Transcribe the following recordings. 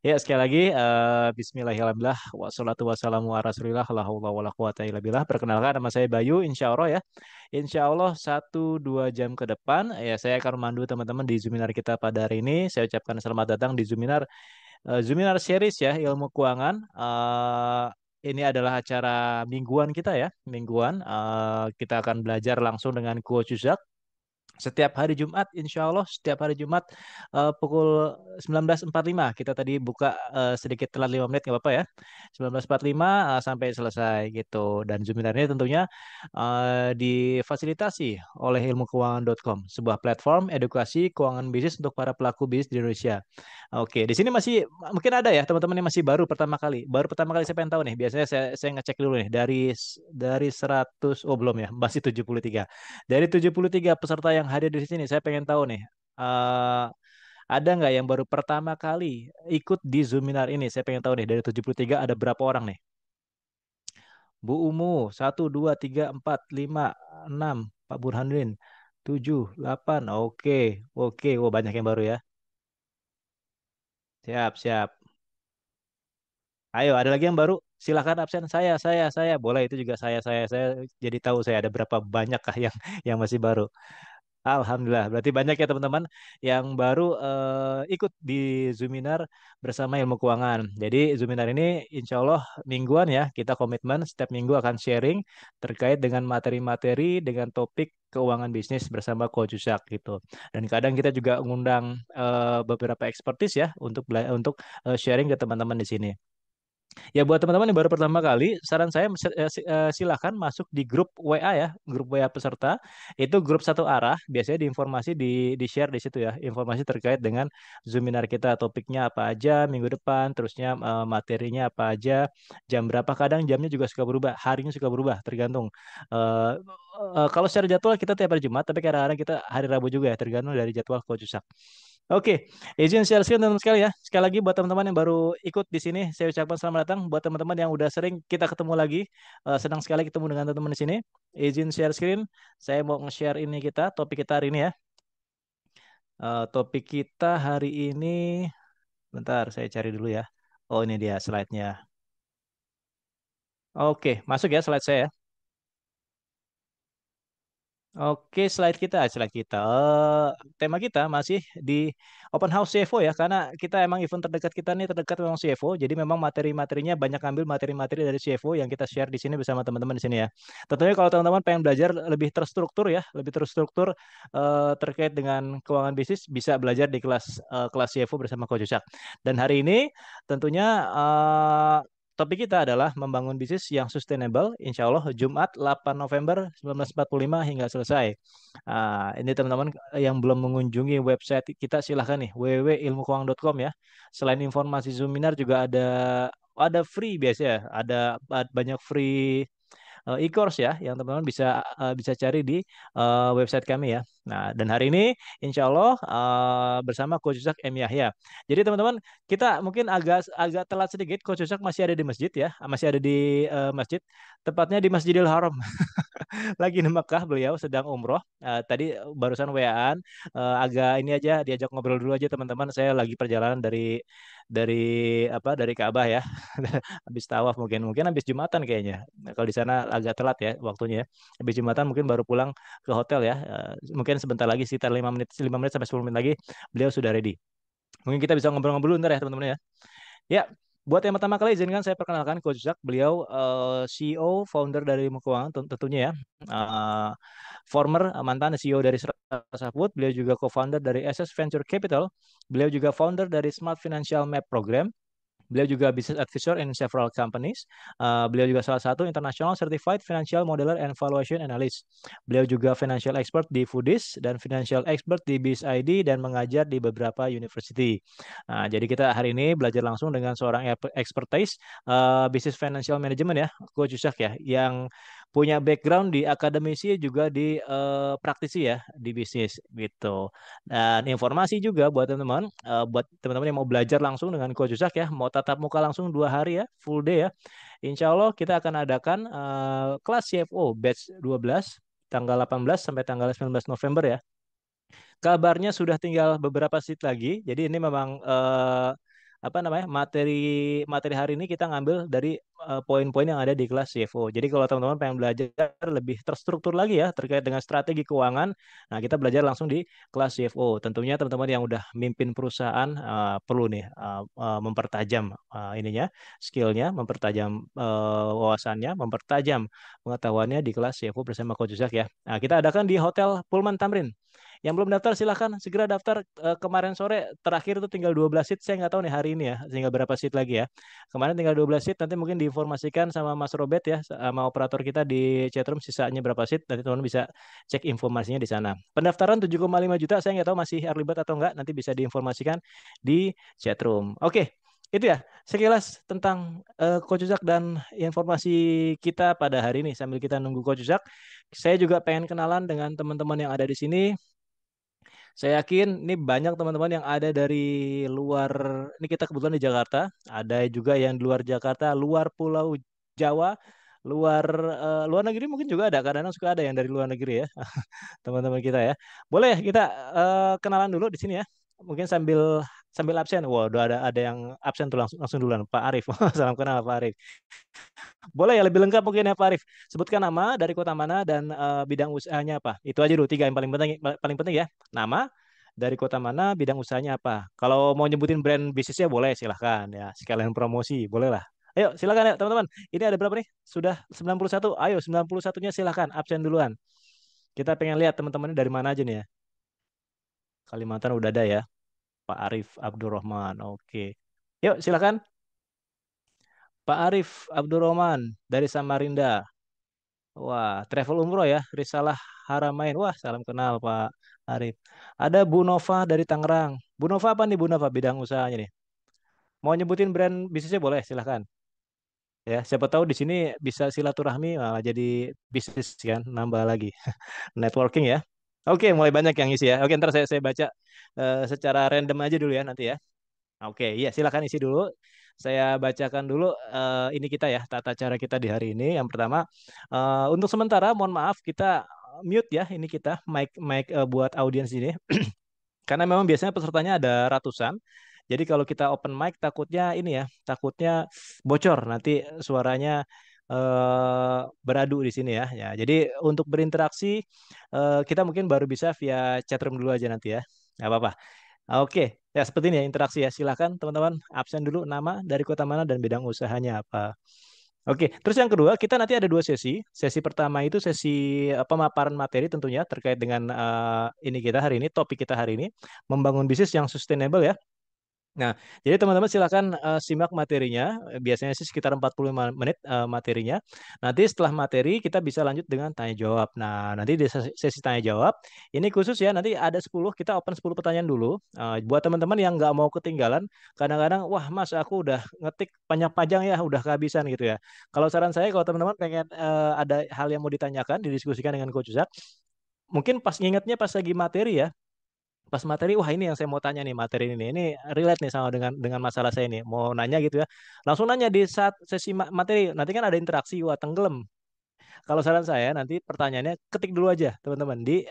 Ya, sekali lagi, Bismillahirrahmanirrahim. Wassalatu wassalamu ala rasulillah. La haula wala quwata illa billah. Perkenalkan, nama saya Bayu, insya Allah ya. Insya Allah 1-2 jam ke depan, ya saya akan memandu teman-teman di Zoominar kita pada hari ini. Saya ucapkan selamat datang di Zoominar, Zoominar Series ya, ilmu keuangan. Ini adalah acara mingguan kita ya, mingguan. Kita akan belajar langsung dengan Coach Yuzak setiap hari Jumat, insya Allah setiap hari Jumat pukul 19.45. Kita tadi buka sedikit telat 5 menit, nggak apa-apa ya. 19.45 sampai selesai gitu. Dan Zoominar ini tentunya difasilitasi oleh ilmukeuangan.com, sebuah platform edukasi keuangan bisnis untuk para pelaku bisnis di Indonesia. Oke, di sini masih mungkin ada ya teman-teman yang masih baru pertama kali. Baru pertama kali saya pengen tahu nih. Biasanya saya ngecek dulu nih dari 100, oh belum ya, masih 73. Dari 73 peserta yang hadir di sini, saya pengen tahu nih, eh, ada nggak yang baru pertama kali ikut di Zoominar ini? Saya pengen tahu nih, dari 73 ada berapa orang nih? Bu Umu, 1, 2, 3, 4, 5, 6, Pak Burhanuddin, 7, 8, oke, oke, oh banyak yang baru ya. Siap, siap. Ayo, ada lagi yang baru? Silakan absen. Saya. Boleh, itu juga saya. Jadi tahu saya ada berapa banyak kah yang masih baru. Alhamdulillah, berarti banyak ya teman-teman yang baru ikut di Zoominar bersama ilmu keuangan. Jadi Zoominar ini insya Allah mingguan ya, kita komitmen setiap minggu akan sharing terkait dengan materi-materi dengan topik keuangan bisnis bersama Coach Yusak gitu. Dan kadang kita juga ngundang beberapa expertise ya untuk sharing ke teman-teman di sini. Ya buat teman-teman yang baru pertama kali, saran saya silakan masuk di grup WA ya, grup WA peserta. Itu grup satu arah, biasanya di share di situ ya, informasi terkait dengan Zoominar kita, topiknya apa aja minggu depan, terusnya materinya apa aja, jam berapa, kadang jamnya juga suka berubah, harinya suka berubah, tergantung. Eh, kalau secara jadwal kita tiap hari Jumat, tapi kadang-kadang kita hari Rabu juga ya, tergantung dari jadwal Coach Usak. Oke, izin share screen teman-teman sekali ya. Sekali lagi buat teman-teman yang baru ikut di sini, saya ucapkan selamat datang. Buat teman-teman yang udah sering kita ketemu lagi, senang sekali ketemu dengan teman-teman di sini. Izin share screen, saya mau nge-share ini kita, topik kita hari ini ya. Topik kita hari ini, bentar saya cari dulu ya. Oh ini dia slide-nya. Oke, masuk ya slide saya. Oke, slide kita. Tema kita masih di Open House CFO ya, karena kita emang event terdekat kita nih terdekat memang CFO, jadi memang materi-materinya banyak ambil materi-materi dari CFO yang kita share di sini bersama teman-teman di sini ya. Tentunya kalau teman-teman pengen belajar lebih terstruktur ya, lebih terstruktur terkait dengan keuangan bisnis, bisa belajar di kelas CFO bersama Coach Ucak. Dan hari ini tentunya topik kita adalah membangun bisnis yang sustainable, insya Allah Jumat 8 November 1945 hingga selesai. Ini teman-teman yang belum mengunjungi website kita, silahkan nih, www.ilmukeuangan.com ya. Selain informasi Zoominar juga ada free biasanya, ada banyak free e-course ya yang teman-teman bisa cari di website kami ya. Nah, dan hari ini insya Allah bersama Coach Yusak M Yahya. Jadi teman-teman, kita mungkin agak agak telat sedikit. Coach Yusak masih ada di masjid ya, masih ada di masjid, tepatnya di Masjidil Haram. Lagi di Mekah, beliau sedang umroh. Tadi barusan WA-an, agak ini aja diajak ngobrol dulu aja teman-teman. Saya lagi perjalanan dari dari Ka'bah ya. Habis tawaf, mungkin habis Jumatan kayaknya. Nah, kalau di sana agak telat ya waktunya ya. Habis Jumatan mungkin baru pulang ke hotel ya. Mungkin sebentar lagi sekitar 5 menit sampai 10 menit lagi beliau sudah ready. Mungkin kita bisa ngobrol-ngobrol ntar ya teman-teman ya. Ya, buat yang pertama kali izinkan saya perkenalkan Coach Zak. Beliau CEO, founder dari Ilmu Keuangan tentunya ya. Eh, Former mantan CEO dari Serasa Food. Beliau juga co-founder dari SS Venture Capital. Beliau juga founder dari Smart Financial Map Program. Beliau juga business advisor in several companies. Beliau juga salah satu international certified financial modeler and valuation analyst. Beliau juga financial expert di Foodies dan financial expert di BIS ID dan mengajar di beberapa university. Jadi kita hari ini belajar langsung dengan seorang expertise business financial management ya, Coach Yusak ya, yang punya background di akademisi juga di praktisi ya di bisnis gitu. Dan informasi juga buat teman-teman yang mau belajar langsung dengan Coach Yusak ya, mau tatap muka langsung 2 hari ya, full day ya. Insya Allah kita akan adakan kelas CFO batch 12 tanggal 18 sampai tanggal 19 November ya. Kabarnya sudah tinggal beberapa sheet lagi. Jadi ini memang apa namanya, materi materi hari ini kita ngambil dari poin-poin yang ada di kelas CFO. Jadi kalau teman-teman pengen belajar lebih terstruktur lagi ya terkait dengan strategi keuangan, nah kita belajar langsung di kelas CFO. Tentunya teman-teman yang udah mimpin perusahaan perlu nih mempertajam ininya, skillnya, mempertajam wawasannya, mempertajam pengetahuannya di kelas CFO bersama Coach Zak ya. Nah, kita adakan di Hotel Pullman Tamrin. Yang belum daftar silahkan segera daftar. Kemarin sore terakhir itu tinggal 12 seat. Saya nggak tahu nih hari ini ya, tinggal berapa seat lagi ya. Kemarin tinggal 12 seat. Nanti mungkin diinformasikan sama Mas Robert ya, sama operator kita di chatroom sisanya berapa seat. Nanti teman-teman bisa cek informasinya di sana. Pendaftaran 7,5 juta. Saya nggak tahu masih early bird atau enggak. Nanti bisa diinformasikan di chatroom. Oke. Itu ya sekilas tentang Coach Uzak dan informasi kita pada hari ini sambil kita nunggu Coach Uzak. Saya juga pengen kenalan dengan teman-teman yang ada di sini. Saya yakin ini banyak teman-teman yang ada dari luar, ini kita kebetulan di Jakarta, ada juga yang di luar Jakarta, luar Pulau Jawa, luar negeri mungkin juga ada, kadang-kadang suka ada yang dari luar negeri ya, teman-teman kita ya. Boleh ya kita kenalan dulu di sini ya. Mungkin sambil sambil absen. Wah, udah ada yang absen tuh langsung langsung duluan, Pak Arif. Salam kenal Pak Arif. Boleh ya lebih lengkap mungkin ya Pak Arif. Sebutkan nama, dari kota mana, dan bidang usahanya apa. Itu aja dulu tiga yang paling penting ya. Nama, dari kota mana, bidang usahanya apa. Kalau mau nyebutin brand bisnisnya boleh silahkan ya. Sekalian promosi, boleh lah. Ayo silakan ya teman-teman. Ini ada berapa nih? Sudah 91. Ayo 91-nya silahkan absen duluan. Kita pengen lihat teman-temannya dari mana aja nih ya. Kalimantan udah ada ya. Pak Arif Abdurrahman. Oke. Yuk silakan. Pak Arif Abdurrahman dari Samarinda. Wah, travel umroh ya, Risalah Haramain. Wah, salam kenal Pak Arif. Ada Bu Nova dari Tangerang. Bu Nova apa nih Bu Nova bidang usahanya nih? Mau nyebutin brand bisnisnya boleh, silahkan. Ya, siapa tahu di sini bisa silaturahmi malah jadi bisnis kan, nambah lagi networking ya. Oke, mulai banyak yang isi ya. Oke, ntar saya baca secara random aja dulu ya nanti ya. Oke, iya silakan isi dulu. Saya bacakan dulu ini kita ya, tata cara kita di hari ini. Yang pertama, untuk sementara mohon maaf kita mute ya ini kita mic mic buat audiens ini. Karena memang biasanya pesertanya ada ratusan. Jadi kalau kita open mic takutnya ini ya, takutnya bocor nanti suaranya beradu di sini ya. Ya, jadi untuk berinteraksi kita mungkin baru bisa via chatroom dulu aja nanti ya. Nggak apa-apa. Oke, ya seperti ini ya interaksi ya. Silakan teman-teman absen dulu nama, dari kota mana, dan bidang usahanya apa. Oke, terus yang kedua kita nanti ada dua sesi. Sesi pertama itu sesi pemaparan materi tentunya terkait dengan ini kita hari ini, topik kita hari ini, membangun bisnis yang sustainable ya. Nah, jadi teman-teman silakan simak materinya. Biasanya sih sekitar 45 menit materinya. Nanti setelah materi kita bisa lanjut dengan tanya jawab. Nah, nanti di sesi tanya jawab ini khusus ya. Nanti ada 10, kita open 10 pertanyaan dulu. Buat teman-teman yang nggak mau ketinggalan, kadang-kadang wah Mas aku udah ngetik panjang-panjang ya, udah kehabisan gitu ya. Kalau saran saya kalau teman-teman pengen ada hal yang mau ditanyakan, didiskusikan dengan Coach Zak, mungkin pas ngingetnya pas lagi materi ya, pas materi wah ini yang saya mau tanya nih, materi ini relate nih sama dengan masalah saya ini, mau nanya gitu ya, langsung nanya di saat sesi materi. Nanti kan ada interaksi, wah tenggelam. Kalau saran saya nanti pertanyaannya ketik dulu aja teman-teman di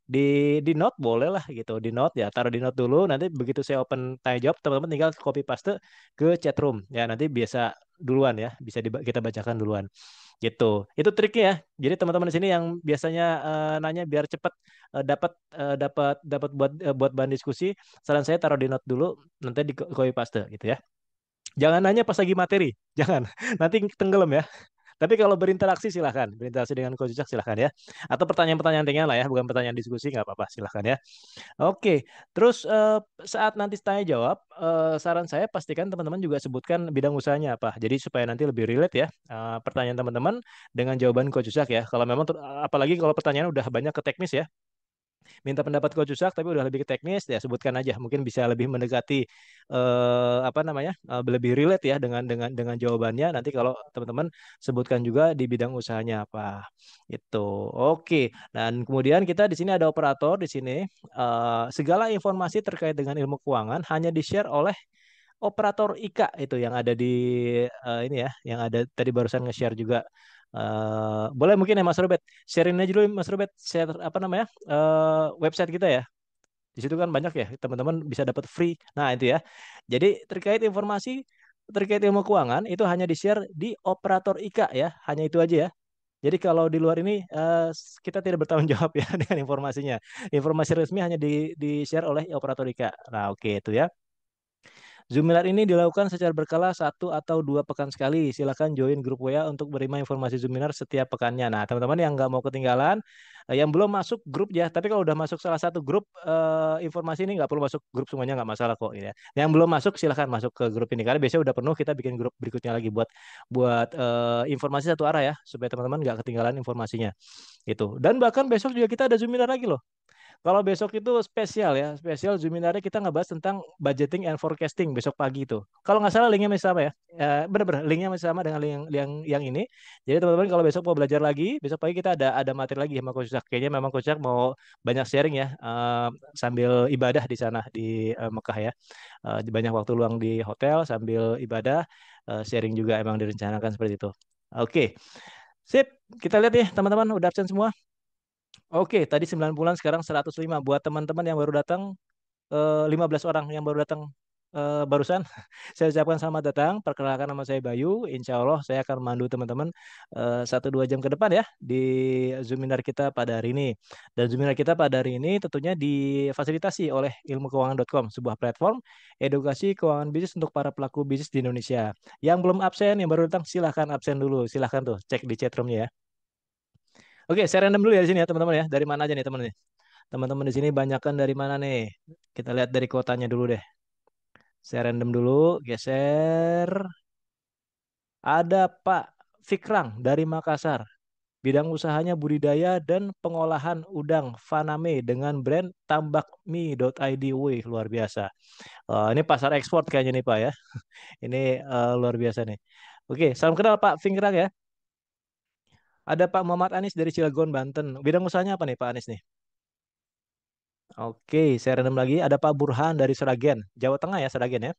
di note, boleh lah gitu, di note ya, taruh di note dulu. Nanti begitu saya open tanya jawab teman-teman tinggal copy paste ke chat room ya, nanti biasa duluan ya, bisa kita bacakan duluan gitu. Itu triknya ya. Jadi teman-teman di sini yang biasanya nanya biar cepat dapat dapat buat bahan diskusi, saran saya taruh di note dulu, nanti di copy paste gitu ya. Jangan nanya pas lagi materi, jangan. Nanti tenggelam ya. Tapi kalau berinteraksi silahkan, berinteraksi dengan Coach Jack silahkan ya. Atau pertanyaan-pertanyaan ringan lah ya, bukan pertanyaan diskusi nggak apa-apa, silahkan ya. Oke, terus saat nanti tanya jawab, saran saya pastikan teman-teman juga sebutkan bidang usahanya apa. Jadi supaya nanti lebih relate ya pertanyaan teman-teman dengan jawaban Coach Jack ya. Kalau memang apalagi kalau pertanyaan udah banyak ke teknis ya, minta pendapat Coach Usak tapi udah lebih ke teknis ya sebutkan aja, mungkin bisa lebih mendekati apa namanya, lebih relate ya dengan jawabannya. Nanti kalau teman-teman sebutkan juga di bidang usahanya apa itu. Oke, dan kemudian kita di sini ada operator di sini. Segala informasi terkait dengan ilmu keuangan hanya di-share oleh operator IKA itu yang ada di ini ya, yang ada tadi barusan nge-share juga Boleh mungkin ya Mas Robert, sharing aja dulu Mas Robert, share apa namanya website kita ya. Di situ kan banyak ya teman-teman bisa dapat free. Nah itu ya. Jadi terkait informasi terkait ilmu keuangan itu hanya di-share di operator IKA ya, hanya itu aja ya. Jadi kalau di luar ini kita tidak bertanggung jawab ya dengan informasinya. Informasi resmi hanya di-share oleh operator IKA. Nah oke itu ya. Zoominar ini dilakukan secara berkala 1 atau 2 pekan sekali. Silakan join grup WA untuk menerima informasi Zoominar setiap pekannya. Nah, teman-teman yang nggak mau ketinggalan, yang belum masuk grup ya, tapi kalau udah masuk salah satu grup, informasi ini nggak perlu masuk grup semuanya nggak masalah kok. Ya. Yang belum masuk silahkan masuk ke grup ini karena biasanya udah penuh kita bikin grup berikutnya lagi buat buat informasi satu arah ya supaya teman-teman nggak ketinggalan informasinya itu. Dan bahkan besok juga kita ada Zoominar lagi loh. Kalau besok itu spesial ya, spesial Zoominarnya kita ngebahas tentang budgeting and forecasting besok pagi itu. Kalau nggak salah linknya masih sama ya. Bener-bener linknya masih sama dengan link yang ini. Jadi teman-teman kalau besok mau belajar lagi, besok pagi kita ada materi lagi sama Coach Zak. Kayaknya memang Coach Zak mau banyak sharing ya sambil ibadah di sana di Mekah ya. Banyak waktu luang di hotel sambil ibadah, sharing juga emang direncanakan seperti itu. Oke, sip. Kita lihat ya teman-teman udah absen semua. Oke, tadi 90-an sekarang 105 buat teman-teman yang baru datang 15 orang yang baru datang barusan. Saya ucapkan selamat datang. Perkenalkan nama saya Bayu. Insya Allah saya akan memandu teman-teman 1-2 jam ke depan ya di Zoominar kita pada hari ini. Dan Zoominar kita pada hari ini tentunya difasilitasi oleh ilmukeuangan.com, sebuah platform edukasi keuangan bisnis untuk para pelaku bisnis di Indonesia. Yang belum absen, yang baru datang silahkan absen dulu. Silahkan tuh cek di chatroomnya ya. Oke, saya random dulu ya di sini ya teman-teman ya. Dari mana aja nih teman nih? Teman-teman di sini banyakkan dari mana nih? Kita lihat dari kotanya dulu deh. Saya random dulu, geser. Ada Pak Fikrang dari Makassar. Bidang usahanya budidaya dan pengolahan udang Faname dengan brand tambakmi.id. Wih, luar biasa. Ini pasar ekspor kayaknya nih Pak ya. Ini luar biasa nih. Oke, salam kenal Pak Fikrang ya. Ada Pak Muhammad Anis dari Cilegon, Banten. Bidang usahanya apa nih Pak Anis nih? Oke, saya random lagi. Ada Pak Burhan dari Seragen, Jawa Tengah ya, Seragen ya.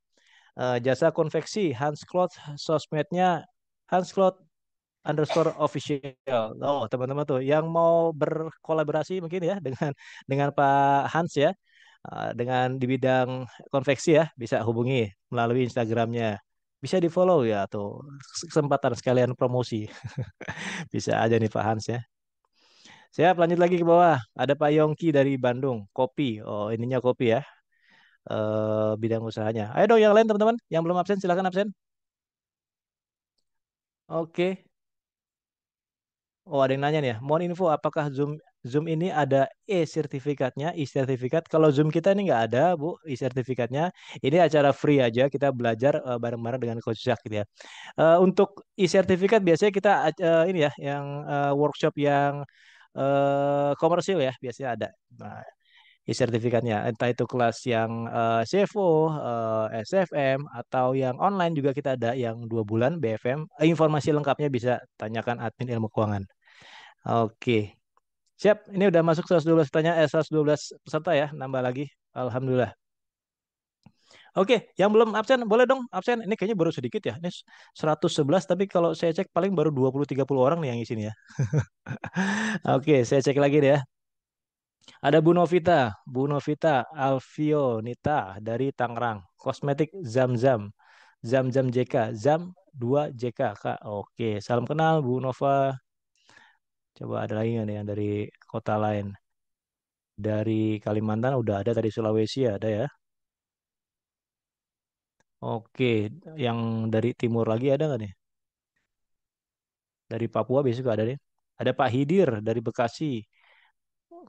Jasa konveksi Hans Klot, sosmednya Hans Klot underscore official. Oh, teman-teman tuh yang mau berkolaborasi mungkin ya dengan Pak Hans ya, dengan di bidang konveksi ya, bisa hubungi melalui Instagramnya. Bisa di follow ya tuh kesempatan sekalian promosi. Bisa aja nih Pak Hans ya. Siap, lanjut lagi ke bawah. Ada Pak Yongki dari Bandung, kopi. Oh, ininya kopi ya. Bidang usahanya. Ayo dong yang lain teman-teman, yang belum absen silakan absen. Oke. Oh, ada yang nanya nih ya. Mohon info apakah Zoom Zoom ini ada e-sertifikatnya, e-sertifikat. Kalau Zoom kita ini nggak ada, Bu, e-sertifikatnya. Ini acara free aja, kita belajar bareng-bareng dengan Coach Jack gitu ya. Untuk e-sertifikat biasanya kita ini ya, yang workshop yang komersil ya, biasanya ada. Nah, e-sertifikatnya, entah itu kelas yang CFO, SFM, atau yang online juga kita ada yang 2 bulan BFM. Informasi lengkapnya bisa tanyakan admin ilmu keuangan. Oke, siap. Ini udah masuk 112 tanya 112 peserta ya, nambah lagi. Alhamdulillah. Oke, yang belum absen boleh dong absen. Ini kayaknya baru sedikit ya. Ini 111 tapi kalau saya cek paling baru 20-30 orang nih yang di sini ya. Oke, saya cek lagi deh ya. Ada Bu Novita Alfio Nita dari Tangerang. Kosmetik Zam-Zam. Zam-Zam JK. Zam 2 JK, Kak. Oke, salam kenal Bu Nova. Coba ada lagi nggak nih yang dari kota lain? Dari Kalimantan udah ada, dari Sulawesi ada ya. Oke, yang dari timur lagi ada nggak nih? Dari Papua biasanya juga ada nih. Ada Pak Hidir dari Bekasi.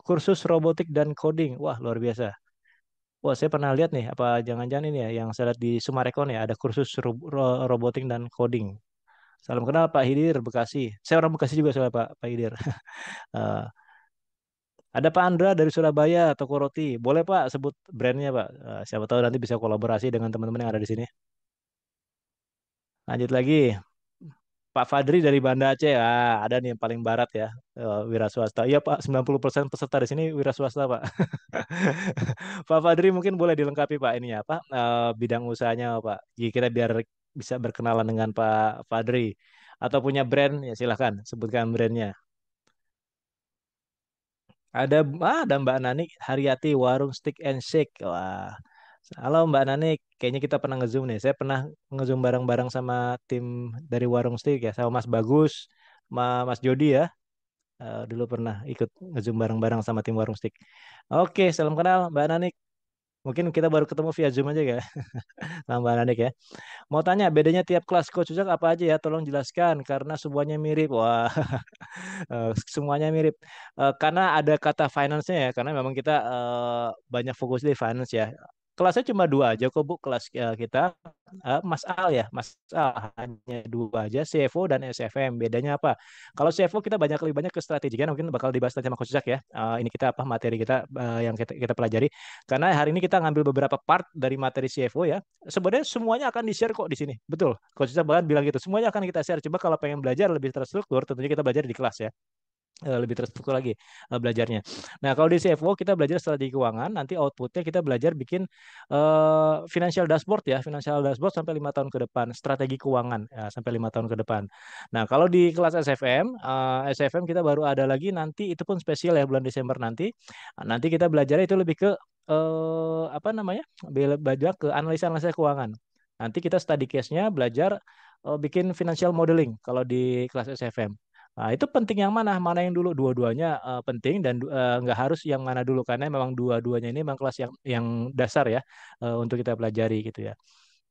Kursus robotik dan coding. Wah, luar biasa. Wah, saya pernah lihat nih, apa jangan-jangan ini ya, yang saya lihat di Sumarekon ya, ada kursus robotik dan coding. Salam kenal Pak Hidir, Bekasi. Saya orang Bekasi juga soalnya Pak Hidir. Eh, ada Pak Andra dari Surabaya, Toko Roti. Boleh Pak sebut brandnya Pak. Siapa tahu nanti bisa kolaborasi dengan teman-teman yang ada di sini. Lanjut lagi. Pak Fadri dari Banda Aceh. Ada nih yang paling barat ya. Wira swasta. Iya Pak, 90% peserta di sini wira swasta Pak. Pak Fadri mungkin boleh dilengkapi Pak ini ya Pak, bidang usahanya Pak. Jadi kita biar bisa berkenalan dengan Pak Fadri. atau punya brand ya silahkan sebutkan brandnya. Ada ada Mbak Nani Haryati Warung Steak and Shake. Wah, halo Mbak Nani, kayaknya kita pernah ngezoom nih. Saya pernah ngezoom bareng-bareng sama tim dari Warung Steak ya, sama Mas Bagus, Mas Jody ya. Dulu pernah ikut ngezoom bareng-bareng sama tim Warung Steak. Oke, salam kenal Mbak Nani. Mungkin kita baru ketemu via Zoom aja ya, sama Mbak Nani ya. Mau tanya bedanya tiap kelas Coach Uzak apa aja ya? Tolong jelaskan karena semuanya mirip. Wah, semuanya mirip. Karena ada kata finance-nya ya, karena memang kita banyak fokus di finance ya. Kelasnya cuma dua aja kok Bu, kelas kita. Mas Al ya, Mas Al hanya dua aja, CFO dan SFM. Bedanya apa? Kalau CFO kita lebih banyak ke strategi kan, mungkin bakal dibahas nanti sama Coach Zak ya. Ini kita apa materi kita yang kita pelajari. Karena hari ini kita ngambil beberapa part dari materi CFO ya. Sebenarnya semuanya akan di-share kok di sini. Betul. Coach Zak bahkan bilang gitu. Semuanya akan kita share. Coba kalau pengen belajar lebih terstruktur, tentunya kita belajar di kelas ya, lebih terstruktur lagi belajarnya. Nah, kalau di CFO kita belajar strategi keuangan, nanti outputnya kita belajar bikin financial dashboard ya, financial dashboard sampai 5 tahun ke depan, strategi keuangan ya, sampai 5 tahun ke depan. Nah, kalau di kelas SFM kita baru ada lagi nanti itu pun spesial ya bulan Desember nanti. Nanti kita belajar itu lebih ke apa namanya? Belajar ke analisa-analisa keuangan. Nanti kita study case-nya belajar bikin financial modeling kalau di kelas SFM. Nah, itu penting yang mana? Mana yang dulu? Dua-duanya penting dan nggak harus yang mana dulu karena memang dua-duanya ini memang kelas yang dasar ya untuk kita pelajari gitu ya.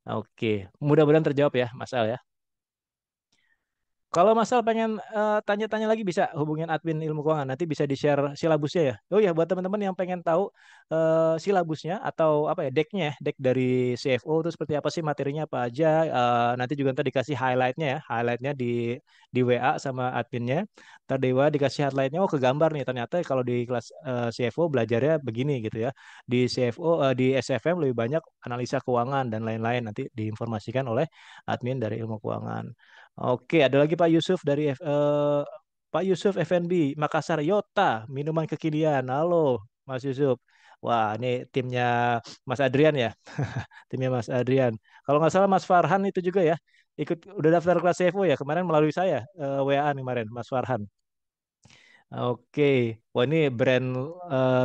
Oke, mudah-mudahan terjawab ya, Mas Al ya. Kalau Masal pengen tanya-tanya lagi bisa hubungin admin ilmu keuangan. Nanti bisa di-share silabusnya ya. Oh ya, buat teman-teman yang pengen tahu silabusnya atau apa ya, decknya ya, deck dari CFO itu seperti apa sih materinya apa aja. Nanti juga ntar dikasih highlightnya ya, highlightnya di WA sama adminnya. Ntar di WA dikasih highlightnya. Oh, kegambar nih. Ternyata kalau di kelas CFO belajarnya begini gitu ya. Di CFO di SFM lebih banyak analisa keuangan dan lain-lain. Nanti diinformasikan oleh admin dari ilmu keuangan. Oke, ada lagi Pak Yusuf dari Pak Yusuf FNB Makassar Yota, minuman kekinian. Halo, Mas Yusuf. Wah, ini timnya Mas Adrian ya, timnya Mas Adrian. Kalau nggak salah Mas Farhan itu juga ya, ikut udah daftar kelas CFO ya kemarin melalui saya WA kemarin Mas Farhan. Oke, wah ini brand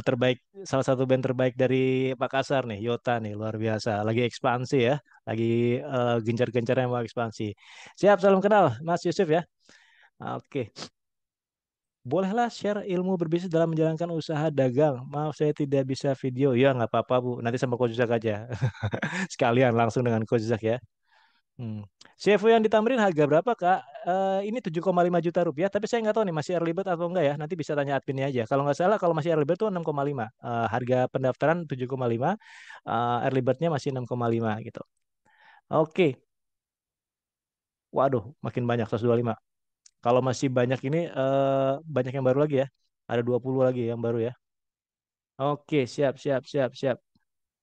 terbaik, salah satu brand terbaik dari Makassar nih, Yota nih, luar biasa. Lagi ekspansi ya, lagi gencar-gencarnya mau ekspansi. Siap, salam kenal, Mas Yusuf ya. Oke, bolehlah share ilmu berbisnis dalam menjalankan usaha dagang. Maaf saya tidak bisa video. Ya nggak apa-apa Bu, nanti sama Coach Zak aja. Sekalian langsung dengan Coach Zak ya. Hmm. CFO yang di Tamrin harga berapa Kak? Ini 7,5 juta rupiah, tapi saya nggak tahu nih masih early bird atau enggak ya. Nanti bisa tanya adminnya aja. Kalau nggak salah, kalau masih early bird tuh 6,5. Harga pendaftaran 7,5, early birdnya masih 6,5 gitu. Oke, waduh, makin banyak 125. Kalau masih banyak ini, banyak yang baru lagi ya. Ada 20 lagi yang baru ya. Oke, siap, siap, siap, siap.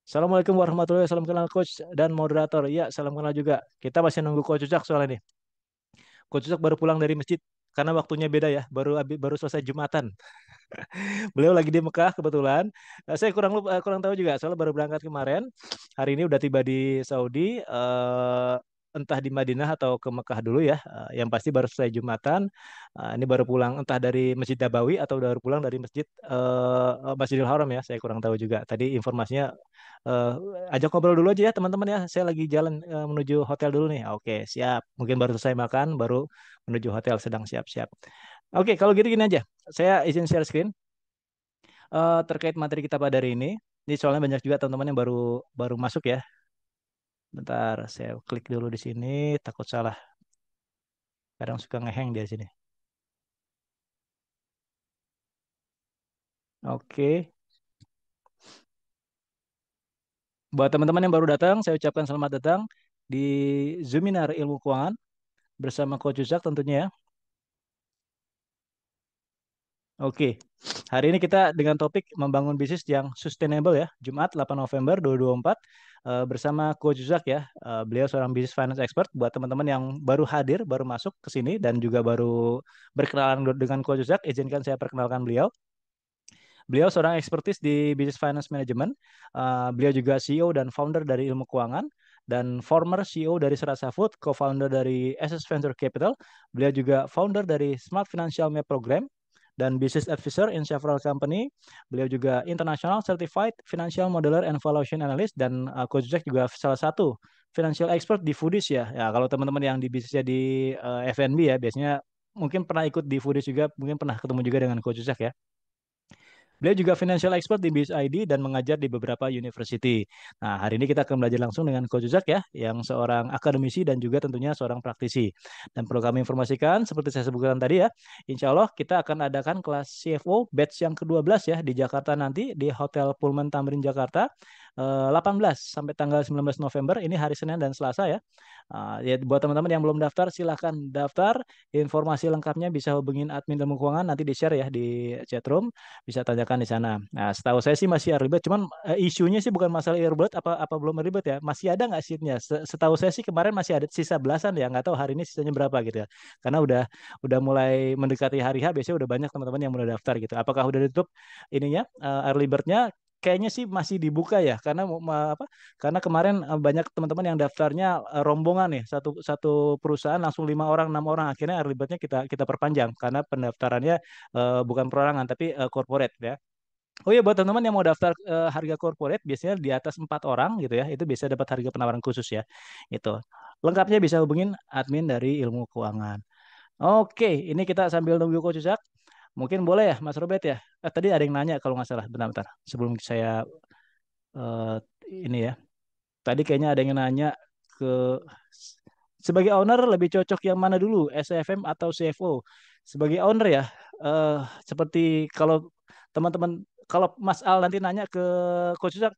Assalamualaikum warahmatullahi wabarakatuh. Salam kenal coach dan moderator. Ya, salam kenal juga. Kita masih nunggu coach Cak soalnya nih. Coach Cak baru pulang dari masjid karena waktunya beda ya. Baru selesai Jumatan. Beliau lagi di Mekah kebetulan. Saya kurang tahu juga soalnya baru berangkat kemarin. Hari ini udah tiba di Saudi. Entah di Madinah atau ke Mekah dulu ya. Yang pasti baru selesai Jumatan. Ini baru pulang entah dari Masjid Nabawi atau baru pulang dari Masjidil Haram ya. Saya kurang tahu juga. Tadi informasinya eh, ajak ngobrol dulu aja ya teman-teman ya. Saya lagi jalan menuju hotel dulu nih. Oke, siap. Mungkin baru selesai makan, baru menuju hotel sedang siap-siap. Oke, kalau gitu gini aja. Saya izin share screen terkait materi kita pada hari ini. Ini soalnya banyak juga teman-teman yang baru baru masuk ya. Bentar, saya klik dulu di sini. Takut salah. Kadang suka ngeheng di sini. Oke. Buat teman-teman yang baru datang, saya ucapkan selamat datang di Zoominar Ilmu Keuangan bersama Coach Uzak tentunya ya. Oke, hari ini kita dengan topik membangun bisnis yang sustainable ya, Jumat 8 November 2024 bersama Coach Zak ya. Beliau seorang business finance expert. Buat teman-teman yang baru hadir, baru masuk ke sini dan juga baru berkenalan dengan Coach Zak, izinkan saya perkenalkan beliau. Beliau seorang ekspertis di business finance management. Beliau juga CEO dan founder dari Ilmu Keuangan dan former CEO dari Serasa Food, co-founder dari SS Venture Capital. Beliau juga founder dari Smart Financial Map Program dan business advisor in several company. Beliau juga international certified financial modeler and valuation analyst, dan Coach Jack juga salah satu financial expert di Foodies ya. Ya, kalau teman-teman yang di bisnisnya di F&B ya, biasanya mungkin pernah ikut di Foodies juga, mungkin pernah ketemu juga dengan Coach Jack ya. Beliau juga financial expert di BIS ID dan mengajar di beberapa university. Nah, hari ini kita akan belajar langsung dengan Coach Zak ya, yang seorang akademisi dan juga tentunya seorang praktisi. Dan perlu kami informasikan, seperti saya sebutkan tadi ya, insya Allah kita akan adakan kelas CFO batch yang ke-12 ya, di Jakarta nanti, di Hotel Pullman Tamrin Jakarta, 18 sampai tanggal 19 November, ini hari Senin dan Selasa ya. Ya, buat teman-teman yang belum daftar, silahkan daftar. Informasi lengkapnya bisa hubungin admin ilmu keuangan, nanti di-share ya di chatroom, bisa tanyakan di sana. Nah, setahu saya sih masih early bird, cuman isunya sih bukan masalah early bird apa belum early bird ya. Masih ada nggak seatnya? Setahu saya sih kemarin masih ada sisa belasan ya, nggak tahu hari ini sisanya berapa gitu ya. Karena udah mulai mendekati hari H, biasanya udah banyak teman-teman yang mulai daftar gitu. Apakah udah ditutup ininya early bird-nya? Kayaknya sih masih dibuka ya, karena apa? Karena kemarin banyak teman-teman yang daftarnya rombongan nih, satu perusahaan langsung 5 orang 6 orang, akhirnya early bird-nya kita perpanjang karena pendaftarannya bukan perorangan tapi corporate ya. Oh iya, buat teman-teman yang mau daftar harga corporate biasanya di atas 4 orang gitu ya, itu bisa dapat harga penawaran khusus ya. Itu. Lengkapnya bisa hubungin admin dari ilmu keuangan. Oke, ini kita sambil nunggu Coach Zak. Mungkin boleh ya Mas Robert ya. Tadi ada yang nanya kalau nggak salah, bentar-bentar. Sebelum saya eh, ini ya. Tadi kayaknya ada yang nanya ke sebagai owner lebih cocok yang mana dulu, SFM atau CFO? Sebagai owner ya, eh seperti kalau teman-teman, kalau Mas Al nanti nanya ke Coach Zak,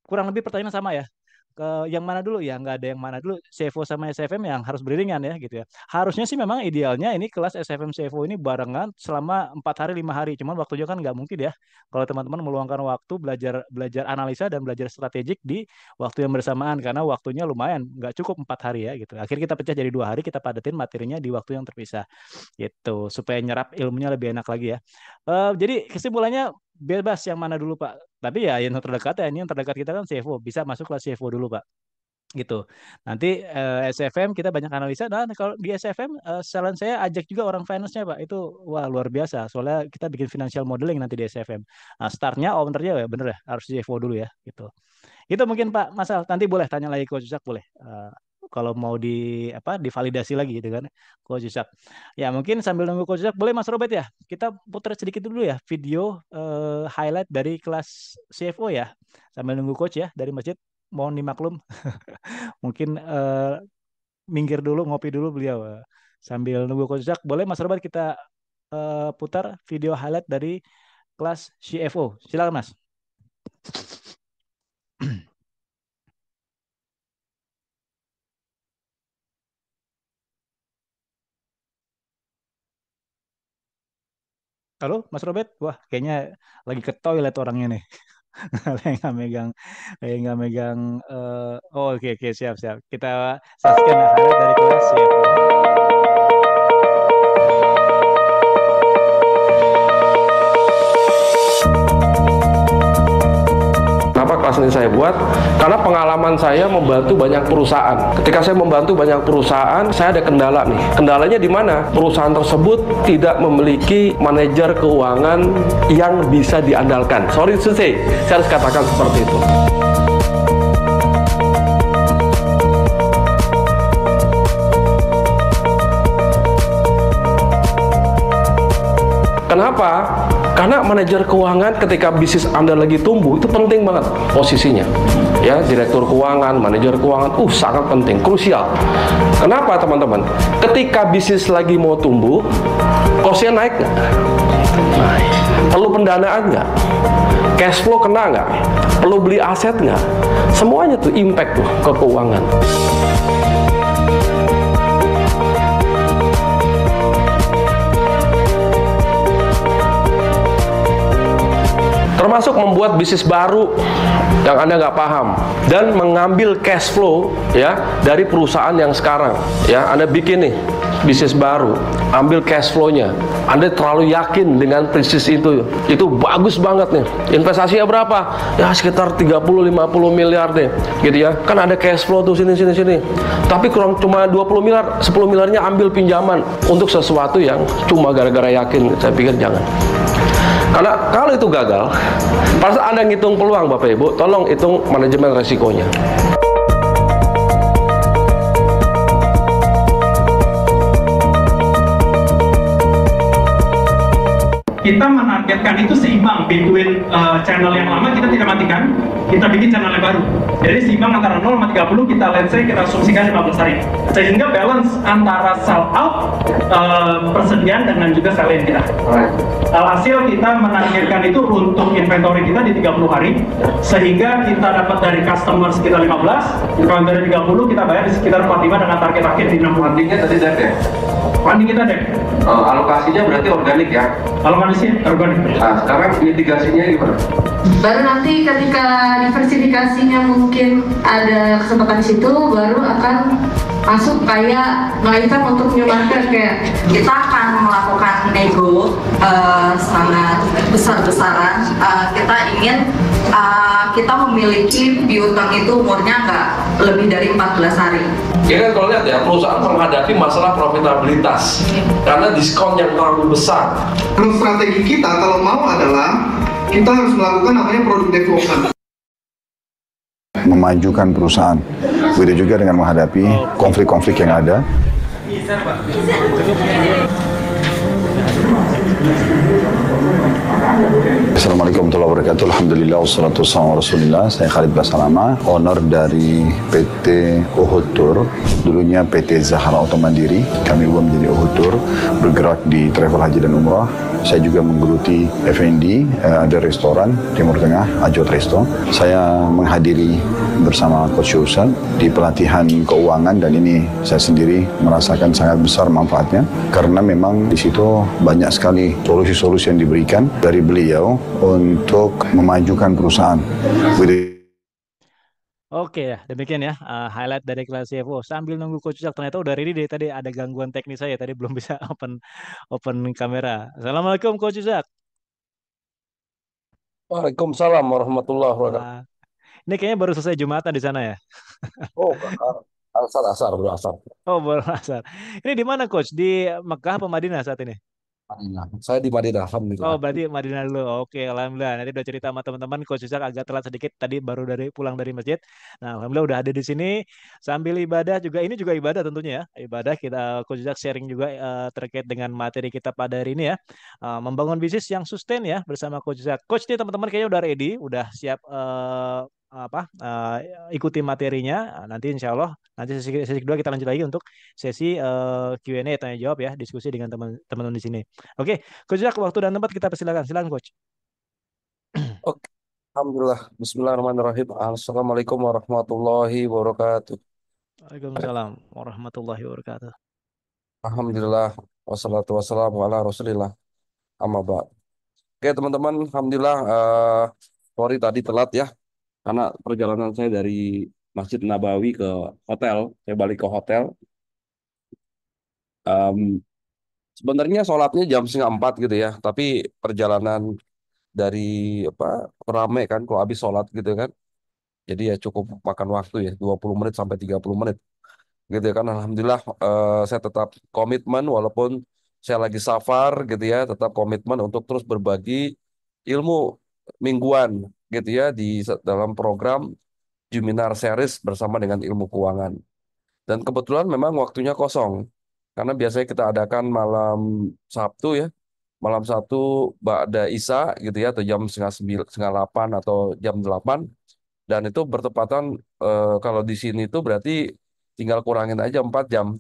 kurang lebih pertanyaan sama ya. Ke yang mana dulu ya, nggak ada yang mana dulu, CFO sama SFM yang harus beriringan ya gitu ya. Harusnya sih memang idealnya ini kelas SFM CFO ini barengan selama 4 hari 5 hari, cuman waktunya kan nggak mungkin ya kalau teman-teman meluangkan waktu belajar belajar analisa dan belajar strategik di waktu yang bersamaan, karena waktunya lumayan nggak cukup 4 hari ya gitu. Akhirnya kita pecah jadi 2 hari, kita padatin materinya di waktu yang terpisah gitu supaya nyerap ilmunya lebih enak lagi ya. Jadi kesimpulannya bebas yang mana dulu Pak. Tapi ya yang terdekat ya, ini yang terdekat kita kan CFO, bisa masuk kelas CFO dulu Pak. Gitu. Nanti SFM kita banyak analisa. Nah, kalau di SFM saran saya ajak juga orang finance-nya Pak. Itu wah luar biasa. Soalnya kita bikin financial modeling nanti di SFM. Nah, startnya ownernya ya bener ya harus CFO dulu ya gitu. Itu mungkin Pak Masal. Nanti boleh tanya lagi Coach Zak boleh. Kalau mau di apa divalidasi lagi gitu kan Coach Zak. Ya mungkin sambil nunggu Coach Zak boleh Mas Robert ya. Kita putar sedikit dulu ya video highlight dari kelas CFO ya. Sambil nunggu coach ya dari masjid. Mohon dimaklum. Mungkin minggir dulu ngopi dulu beliau. Sambil nunggu Coach Zak boleh Mas Robert kita putar video highlight dari kelas CFO. Silakan Mas. Halo, Mas Robert. Wah, kayaknya lagi ke toilet orangnya nih. Lagi nggak megang, lagi nggak megang. Oh, oke, oke, siap, siap. Kita saksikan highlight dari kelas CFO. Kenapa kelas ini saya buat? Karena pengalaman saya membantu banyak perusahaan. Ketika saya membantu banyak perusahaan, saya ada kendala nih. Kendalanya di mana? Perusahaan tersebut tidak memiliki manajer keuangan yang bisa diandalkan. Sorry to say, saya harus katakan seperti itu. Kenapa? Karena manajer keuangan ketika bisnis Anda lagi tumbuh itu penting banget posisinya. Ya, direktur keuangan, manajer keuangan, sangat penting, krusial. Kenapa teman-teman? Ketika bisnis lagi mau tumbuh, cost-nya naik nggak? Perlu pendanaan nggak? Cash flow kena nggak? Perlu beli aset nggak? Semuanya tuh impact tuh ke keuangan. termasuk membuat bisnis baru yang Anda nggak paham dan mengambil cash flow ya dari perusahaan yang sekarang ya Anda bikin nih bisnis baru, ambil cash flow-nya. Anda terlalu yakin dengan bisnis itu bagus banget nih. Investasinya berapa? Ya sekitar 30-50 miliar deh, gitu ya. Kan ada cash flow tuh sini. Tapi kurang cuma 20 miliar, 10 miliarnya ambil pinjaman untuk sesuatu yang cuma gara-gara yakin. Saya pikir jangan. Karena kalau itu gagal, pada saat Anda ngitung peluang Bapak Ibu, tolong hitung manajemen resikonya. Kita menargetkan itu seimbang between channel yang lama kita tidak matikan, kita bikin channel yang baru. Jadi seimbang antara 0 sama 30, kita let's say kita asumsikan 15 hari. Sehingga balance antara sell out, persediaan dengan juga sell in kita. Alhasil kita menargetkan itu untuk inventory kita di 30 hari, sehingga kita dapat dari customer sekitar 15, kalau dari 30 kita bayar di sekitar 45 dengan target akhir di 60. Fundingnya tadi dek ya? Funding kita dek. Alokasinya berarti organik ya? Alokasi organik. Nah, sekarang mitigasinya gimana? Baru nanti ketika diversifikasinya mungkin ada kesempatan di situ, baru akan masuk kayak melainkan untuk new market. Kayak kita akan melakukan nego sangat besar-besaran. Kita ingin kita memiliki piutang itu umurnya nggak lebih dari 14 hari. Ya kan kalau lihat ya, perusahaan menghadapi masalah profitabilitas karena diskon yang terlalu besar. Terus strategi kita kalau mau adalah kita harus melakukan namanya product development. Memajukan perusahaan. Begitu juga dengan menghadapi konflik-konflik yang ada. Assalamualaikum warahmatullahi wabarakatuh. Alhamdulillah wassalatu wassalamu ala Rasulillah. Saya Khalid Basalama, owner dari PT Uhud Tour. Dulunya PT Zahra Auto Mandiri. Kami ubah menjadi Uhud Tour, bergerak di travel haji dan umrah. Saya juga menggeluti F&D, ada restoran Timur Tengah, Ajot Resto. Saya menghadiri bersama Coach Yusan di pelatihan keuangan dan ini saya sendiri merasakan sangat besar manfaatnya karena memang di situ banyak sekali solusi-solusi yang diberikan dari beliau untuk memajukan perusahaan. Oke ya, demikian ya highlight dari kelas CFO. Sambil nunggu Coach Jack, ternyata udah ready deh, tadi ada gangguan teknis saya, tadi belum bisa open kamera. Assalamualaikum Coach Jack. Waalaikumsalam warahmatullahi wabarakatuh. Wah, ini kayaknya baru selesai Jumatan di sana ya. Oh, asar bro, asar. Oh, baru asar. Ini di mana Coach? Di Mekah apa Madinah saat ini? Madinah. Saya di Madinah, Oh, alhamdulillah. berarti Madinah dulu. Oke, alhamdulillah. Nanti udah cerita sama teman-teman. Coach Ishak agak telat sedikit tadi, baru pulang dari masjid. Nah, alhamdulillah udah ada di sini sambil ibadah juga. Ini juga ibadah tentunya ya. Ibadah kita Coach Ishak sharing juga terkait dengan materi kita pada hari ini ya. Membangun bisnis yang sustain ya bersama Coach Ishak. Coach nih teman-teman kayaknya udah ready, udah siap ikuti materinya. Nanti insya Allah nanti sesi kedua kita lanjut lagi untuk sesi Q&A tanya jawab ya, diskusi dengan teman-teman di sini. Oke, Coach Jack, waktu dan tempat kita persilakan. Silakan Coach. Oke, alhamdulillah. Bismillahirrahmanirrahim. Assalamualaikum warahmatullahi wabarakatuh. Waalaikumsalam warahmatullahi wabarakatuh. Alhamdulillah. Wassalatu wassalamu ala Rasulillah. Amma ba'd. Oke teman-teman, alhamdulillah. Sorry tadi telat ya, karena perjalanan saya dari Masjid Nabawi ke hotel. Saya balik ke hotel. Sebenarnya sholatnya jam 3:30 gitu ya, tapi perjalanan dari rame kan kalau habis sholat gitu kan. Jadi ya cukup makan waktu ya 20 menit sampai 30 menit gitu ya kan. Alhamdulillah saya tetap komitmen walaupun saya lagi safar gitu ya, tetap komitmen untuk terus berbagi ilmu mingguan gitu ya di dalam program Juminar Series bersama dengan ilmu keuangan. Dan kebetulan memang waktunya kosong karena biasanya kita adakan malam Sabtu ya, malam Sabtu ba'da Isya gitu ya, atau jam setengah 8 atau jam 8. Dan itu bertepatan kalau di sini tuh berarti tinggal kurangin aja 4 jam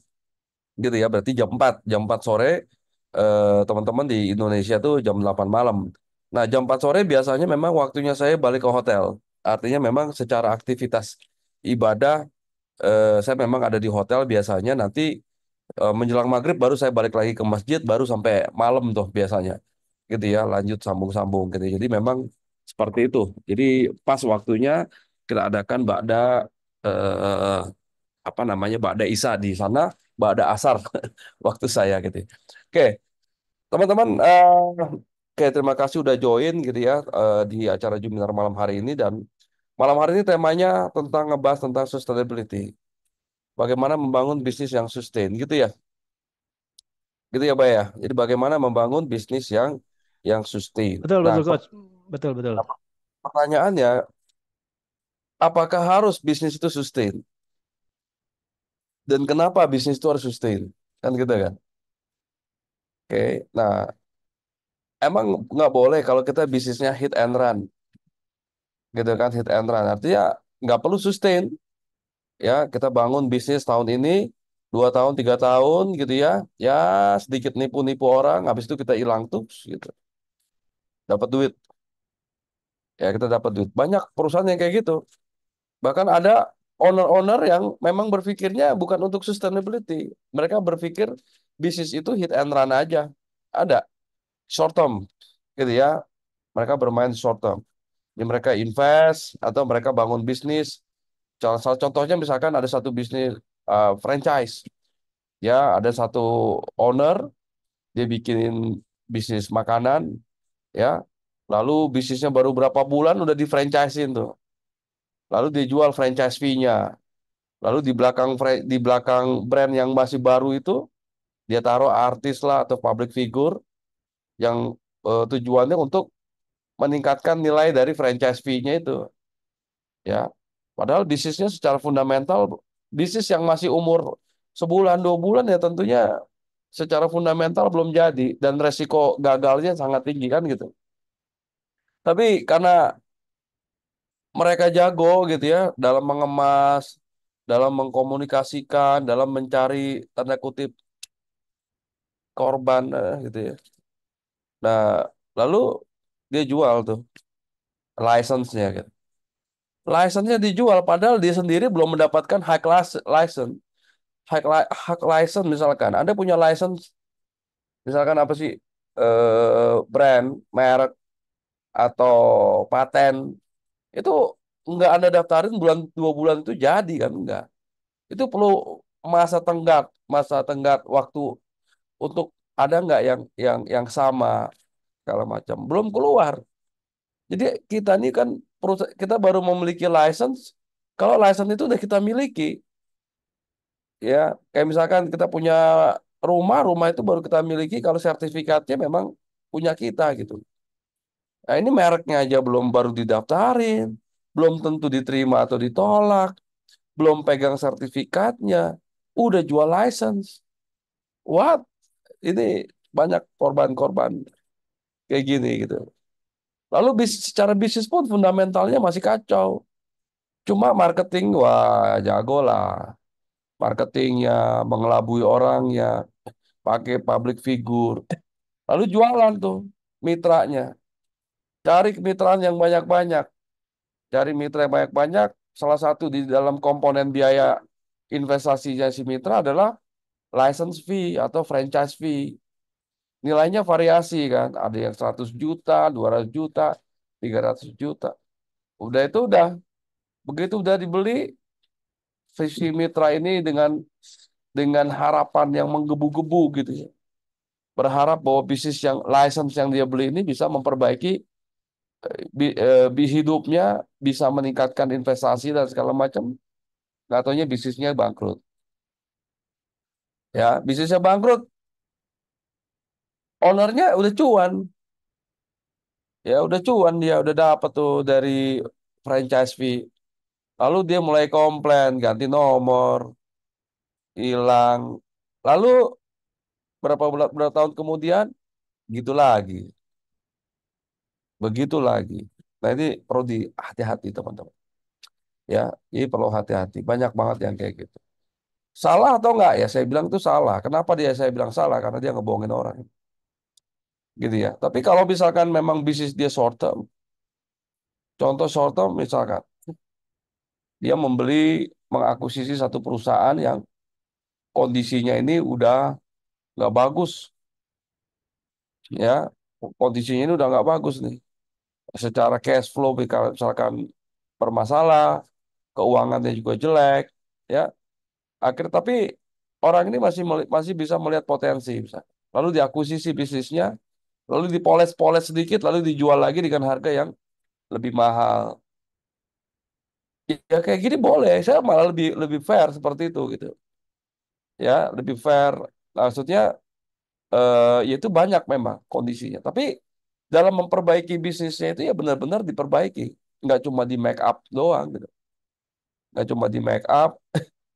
gitu ya, berarti jam 4 sore teman-teman di Indonesia tuh jam 8 malam. Nah, jam 4 sore biasanya memang waktunya saya balik ke hotel. Artinya memang secara aktivitas ibadah saya memang ada di hotel biasanya, nanti menjelang maghrib baru saya balik lagi ke masjid, baru sampai malam tuh biasanya gitu ya, lanjut sambung-sambung gitu. Jadi memang Seperti itu. Jadi pas waktunya kita adakan eh, apa namanya Ba'da Isya di sana, Ba'da Asar waktu saya gitu. Oke, teman-teman, oke, terima kasih udah join gitu ya di acara Juminar malam hari ini, dan malam hari ini temanya tentang ngebahas tentang sustainability. Bagaimana membangun bisnis yang sustain gitu ya. Gitu ya, Pak ya. Jadi bagaimana membangun bisnis yang sustain. Betul, Nah, betul, Coach. Betul, betul. pertanyaannya, apakah harus bisnis itu sustain? Dan kenapa bisnis itu harus sustain? Kan gitu kan. Oke, nah emang nggak boleh kalau kita bisnisnya hit and run, gitu kan, hit and run. Artinya nggak perlu sustain. Ya, kita bangun bisnis tahun ini, 2 tahun, 3 tahun gitu ya. Ya, sedikit nipu-nipu orang, habis itu kita hilang tuh, gitu. Dapat duit. Ya, kita dapat duit. Banyak perusahaan yang kayak gitu. Bahkan ada owner-owner yang memang berpikirnya bukan untuk sustainability. Mereka berpikir bisnis itu hit and run aja. Ada short term gitu ya. Mereka bermain short term. Jadi mereka invest atau mereka bangun bisnis. Salah contohnya misalkan ada satu bisnis franchise. Ya, ada satu owner, dia bikinin bisnis makanan, ya. Lalu bisnisnya baru berapa bulan udah di franchisein tuh. Lalu dia jual franchise fee-nya. Lalu di belakang brand yang masih baru itu dia taruh artis lah atau public figure yang tujuannya untuk meningkatkan nilai dari franchise fee-nya itu, ya. Padahal bisnisnya secara fundamental, bisnis yang masih umur sebulan 2 bulan ya tentunya secara fundamental belum jadi dan resiko gagalnya sangat tinggi kan gitu. Tapi karena mereka jago gitu ya dalam mengemas, dalam mengkomunikasikan, dalam mencari tanda kutip korban gitu ya. Nah, lalu dia jual tuh license-nya gitu. License-nya dijual padahal dia sendiri belum mendapatkan high class license. Hak license misalkan, Anda punya license misalkan apa sih, brand, merek atau paten itu nggak Anda daftarin 2 bulan itu jadi kan enggak. Itu perlu masa tenggat waktu untuk ada nggak yang sama segala macam. Belum keluar. Jadi kita ini kan kita baru memiliki license kalau license itu udah kita miliki, ya. Kayak misalkan kita punya rumah itu baru kita miliki kalau sertifikatnya memang punya kita gitu. Nah, ini mereknya aja belum baru didaftarin, belum tentu diterima atau ditolak, belum pegang sertifikatnya, udah jual license. What? Ini banyak korban-korban kayak gini gitu. Lalu secara bisnis pun fundamentalnya masih kacau. Cuma marketing, wah jago lah. Marketingnya, mengelabui orangnya, pakai public figure. Lalu jualan tuh mitranya. Cari kemitraan yang banyak-banyak. Cari mitra yang banyak-banyak. Salah satu di dalam komponen biaya investasinya si mitra adalah license fee atau franchise fee. Nilainya variasi kan. Ada yang 100 juta, 200 juta, 300 juta. Udah itu udah. Begitu udah dibeli, si mitra ini dengan harapan yang menggebu-gebu gitu ya. Berharap bahwa bisnis yang license yang dia beli ini bisa memperbaiki hidupnya, bisa meningkatkan investasi dan segala macam. Nggak taunya bisnisnya bangkrut. Ya, bisnisnya bangkrut, ownernya udah cuan. Ya, udah cuan dia, udah dapat tuh dari franchise fee. Lalu dia mulai komplain, ganti nomor, hilang. Lalu berapa tahun kemudian, gitu lagi. Begitu lagi. Nah, ini perlu hati-hati teman-teman. Ya, ini perlu hati-hati. Banyak banget yang kayak gitu. Salah atau enggak ya? Saya bilang itu salah. Kenapa saya bilang salah? Karena dia ngebohongin orang. Gitu ya. Tapi kalau misalkan memang bisnis dia short term, contoh short term misalkan, dia mengakuisisi satu perusahaan yang kondisinya ini udah nggak bagus. Ya, kondisinya ini udah nggak bagus nih. secara cash flow misalkan bermasalah, keuangannya juga jelek, ya. Tapi orang ini masih bisa melihat potensi, misalnya. Lalu diakuisisi bisnisnya, lalu dipoles-poles sedikit, lalu dijual lagi dengan harga yang lebih mahal. Ya kayak gini boleh, saya malah lebih lebih fair seperti itu gitu. Ya, lebih fair. Maksudnya ya itu banyak memang kondisinya. Tapi dalam memperbaiki bisnisnya itu ya benar-benar diperbaiki, nggak cuma di make up doang gitu. Nggak cuma di make up,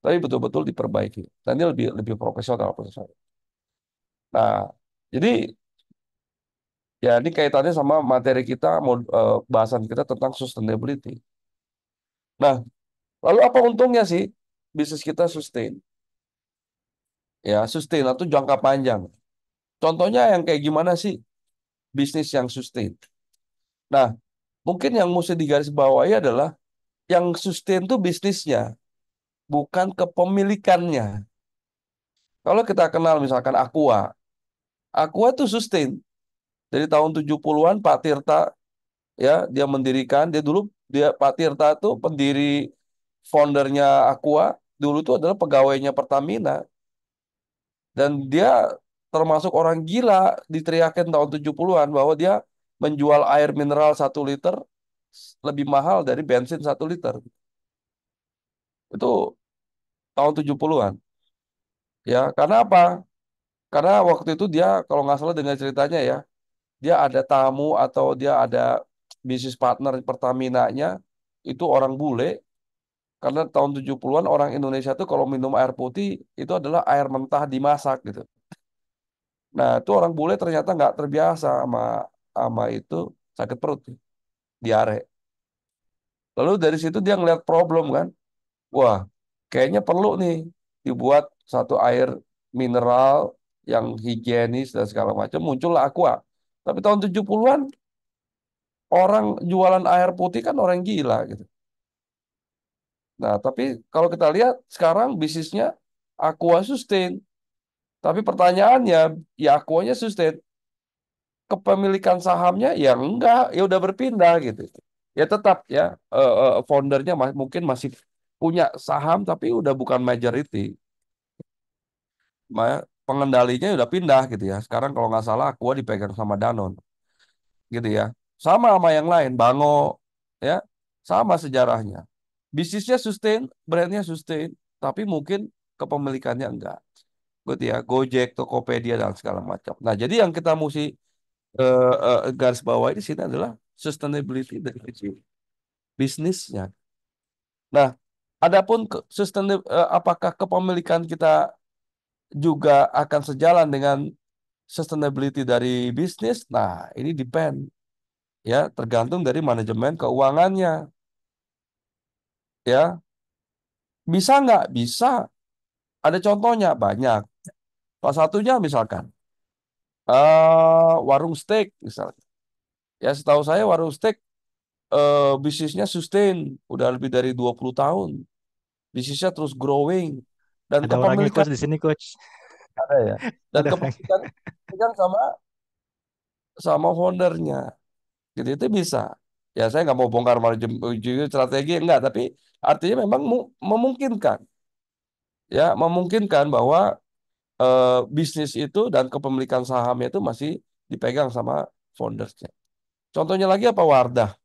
tapi betul-betul diperbaiki. Dan ini lebih lebih profesional menurut saya. Nah, jadi ya ini kaitannya sama materi kita, bahasan kita tentang sustainability. Nah, lalu apa untungnya sih bisnis kita sustain? Ya, sustain atau jangka panjang. Contohnya yang kayak gimana sih bisnis yang sustain? Nah, mungkin yang mesti digarisbawahi adalah yang sustain tuh bisnisnya, bukan kepemilikannya. Kalau kita kenal misalkan Aqua, Aqua tuh sustain. Dari tahun 70-an Pak Tirta ya dia mendirikan, Pak Tirta tuh pendiri foundernya Aqua, dulu tuh adalah pegawainya Pertamina dan dia termasuk orang gila diteriakin tahun 70-an bahwa dia menjual air mineral 1 liter lebih mahal dari bensin 1 liter. Itu tahun 70-an. Ya, karena apa? Karena waktu itu dia kalau nggak salah dengan ceritanya ya, dia ada tamu atau dia ada bisnis partner Pertamina-nya itu orang bule. Karena tahun 70-an orang Indonesia tuh kalau minum air putih itu adalah air mentah dimasak gitu. Nah, itu orang bule ternyata nggak terbiasa sama itu, sakit perut, diare. Lalu dari situ dia ngeliat problem kan. Wah, kayaknya perlu nih dibuat satu air mineral yang higienis dan segala macam. Muncullah Aqua. Tapi tahun 70-an orang jualan air putih kan orang gila gitu. Nah, tapi kalau kita lihat sekarang bisnisnya Aqua sustain. Tapi pertanyaannya, ya Aquanya sustain. Kepemilikan sahamnya ya enggak, ya udah berpindah gitu. Ya tetap ya foundernya mungkin masih punya saham tapi udah bukan majority. Pengendalinya udah pindah gitu ya. Sekarang kalau nggak salah Aqua dipegang sama Danone gitu ya. Sama yang lain, Bango ya. Sama sejarahnya. Bisnisnya sustain, brandnya sustain, tapi mungkin kepemilikannya enggak. Gitu ya, Gojek, Tokopedia dan segala macam. Nah, jadi yang kita mesti garis bawahi di sini adalah sustainability dari sisi bisnisnya. Nah, adapun apakah kepemilikan kita juga akan sejalan dengan sustainability dari bisnis? Nah, ini depend ya, tergantung dari manajemen keuangannya. Ya, bisa nggak? Bisa. Ada contohnya banyak. Salah satunya misalkan warung steak misalnya. Ya, setahu saya warung steak bisnisnya sustain udah lebih dari 20 tahun. Bisnisnya terus growing dan Ada orangnya kepemilikan coach di sini coach. ada ya. Dan Ada orangnya. kepemilikan kan sama sama foundernya. Gitu itu bisa. Ya saya nggak mau bongkar strategi enggak, tapi artinya memang memungkinkan. Ya, memungkinkan bahwa bisnis itu dan kepemilikan sahamnya itu masih dipegang sama foundersnya. Contohnya lagi apa Wardah?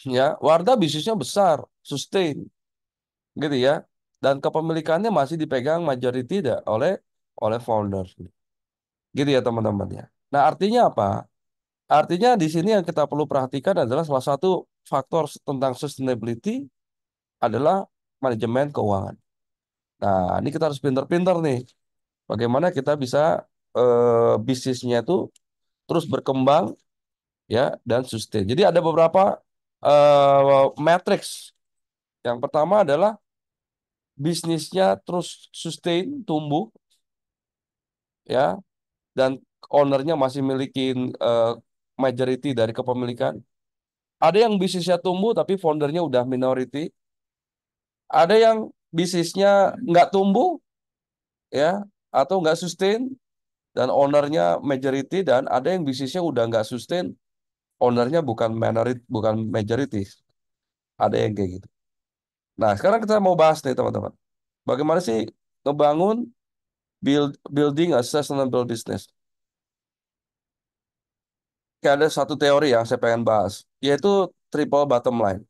Ya, Wardah bisnisnya besar, sustain, gitu ya. Dan kepemilikannya masih dipegang majority oleh oleh founder. Gitu ya teman-teman ya. Nah, artinya apa? Artinya di sini yang kita perlu perhatikan adalah salah satu faktor tentang sustainability adalah manajemen keuangan. Nah, ini kita harus pintar-pintar nih. Bagaimana kita bisa bisnisnya itu terus berkembang ya dan sustain. Jadi ada beberapa matrix. Yang pertama adalah bisnisnya terus sustain, tumbuh ya dan ownernya masih milikin eh, majority dari kepemilikan. Ada yang bisnisnya tumbuh tapi foundernya udah minority. Ada yang bisnisnya nggak tumbuh ya atau nggak sustain dan ownernya majority dan ada yang bisnisnya udah nggak sustain ownernya bukan minority, bukan majority. Ada yang kayak gitu. Nah, sekarang kita mau bahas nih teman-teman. Bagaimana sih ngebangun building a sustainable business? Kayak ada satu teori yang saya pengen bahas, yaitu triple bottom line.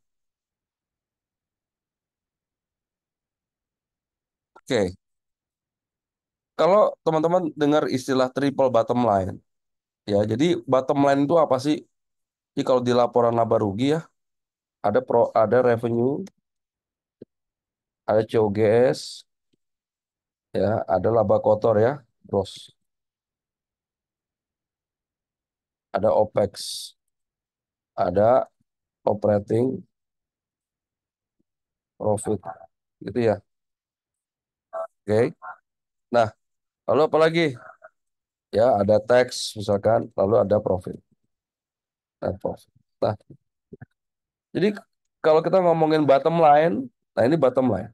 Oke, kalau teman-teman dengar istilah triple bottom line, ya, jadi bottom line itu apa sih? Jadi kalau di laporan laba rugi ya, ada revenue, ada COGS, ya, ada laba kotor ya, gross, ada OPEX, ada operating profit, gitu ya. Oke. Nah, lalu apa lagi? Ya, ada tax misalkan, lalu ada profit. Net profit. Nah, jadi kalau kita ngomongin bottom line, nah ini bottom line,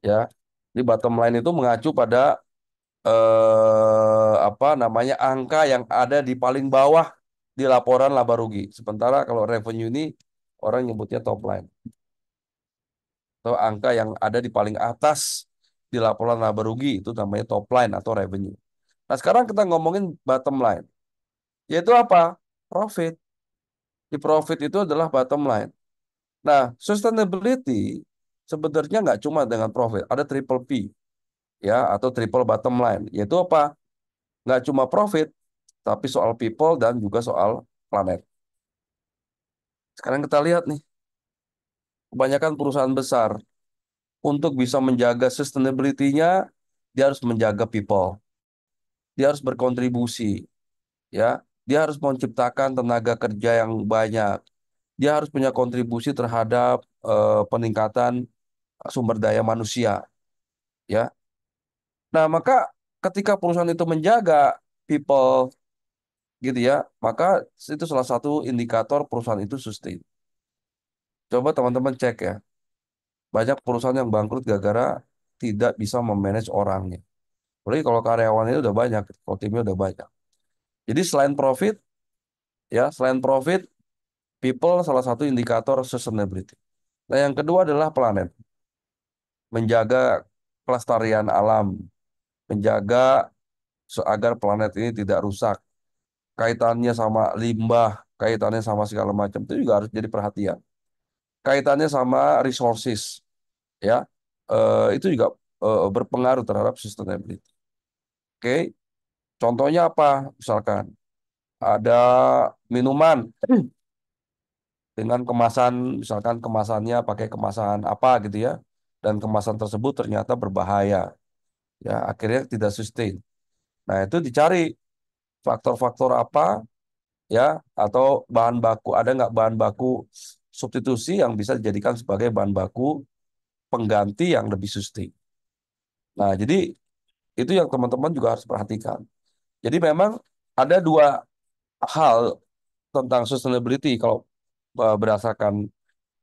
ya. Di bottom line itu mengacu pada apa namanya angka yang ada di paling bawah di laporan laba rugi. Sementara kalau revenue ini orang nyebutnya top line atau angka yang ada di paling atas di laporan laba rugi itu namanya top line atau revenue. Nah, sekarang kita ngomongin bottom line, yaitu apa? Profit. Di profit itu adalah bottom line. Nah, sustainability sebenarnya nggak cuma dengan profit, ada triple P, ya, atau triple bottom line, yaitu apa? Nggak cuma profit, tapi soal people dan juga soal planet. Sekarang kita lihat nih, kebanyakan perusahaan besar untuk bisa menjaga sustainability-nya, dia harus menjaga people, dia harus berkontribusi, ya, dia harus menciptakan tenaga kerja yang banyak, dia harus punya kontribusi terhadap peningkatan sumber daya manusia, ya. Nah, maka ketika perusahaan itu menjaga people, gitu ya, maka itu salah satu indikator perusahaan itu sustain. Coba teman-teman cek ya, banyak perusahaan yang bangkrut gara-gara tidak bisa memanage orangnya. Apalagi kalau karyawannya udah banyak, kalau timnya udah banyak. Jadi selain profit, people salah satu indikator sustainability. Nah, yang kedua adalah planet, menjaga kelestarian alam, menjaga agar planet ini tidak rusak. Kaitannya sama limbah, kaitannya sama segala macam itu juga harus jadi perhatian. Kaitannya sama resources, ya, itu juga berpengaruh terhadap sustainability. Oke, contohnya apa? Misalkan ada minuman dengan kemasan, misalkan kemasannya pakai kemasan apa gitu ya, dan kemasan tersebut ternyata berbahaya, ya, akhirnya tidak sustain. Nah, itu dicari faktor-faktor apa, ya, atau bahan baku, ada nggak bahan baku substitusi yang bisa dijadikan sebagai bahan baku pengganti yang lebih sustain. Nah, jadi itu yang teman-teman juga harus perhatikan. Jadi memang ada dua hal tentang sustainability kalau berdasarkan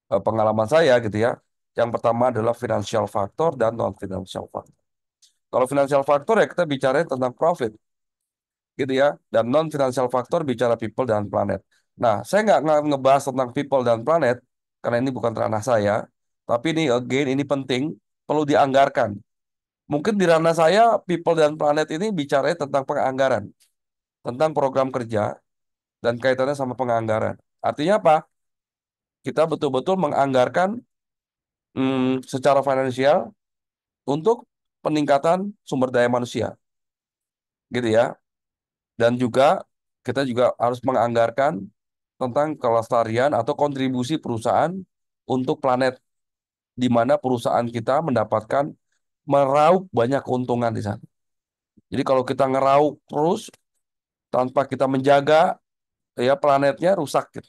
pengalaman saya gitu ya. Yang pertama adalah financial factor dan non financial factor. Kalau financial factor ya kita bicara tentang profit gitu ya. Dan non financial factor bicara people dan planet. Nah, saya nggak ngebahas tentang people dan planet karena ini bukan ranah saya. Tapi ini again ini penting, perlu dianggarkan. Mungkin di ranah saya people dan planet ini bicara tentang penganggaran, tentang program kerja dan kaitannya sama penganggaran. Artinya apa? Kita betul-betul menganggarkan secara finansial untuk peningkatan sumber daya manusia, gitu ya. Dan juga kita juga harus menganggarkan tentang kelestarian atau kontribusi perusahaan untuk planet, di mana perusahaan kita mendapatkan meraup banyak keuntungan di sana. Jadi kalau kita ngeraup terus tanpa kita menjaga, ya planetnya rusak gitu.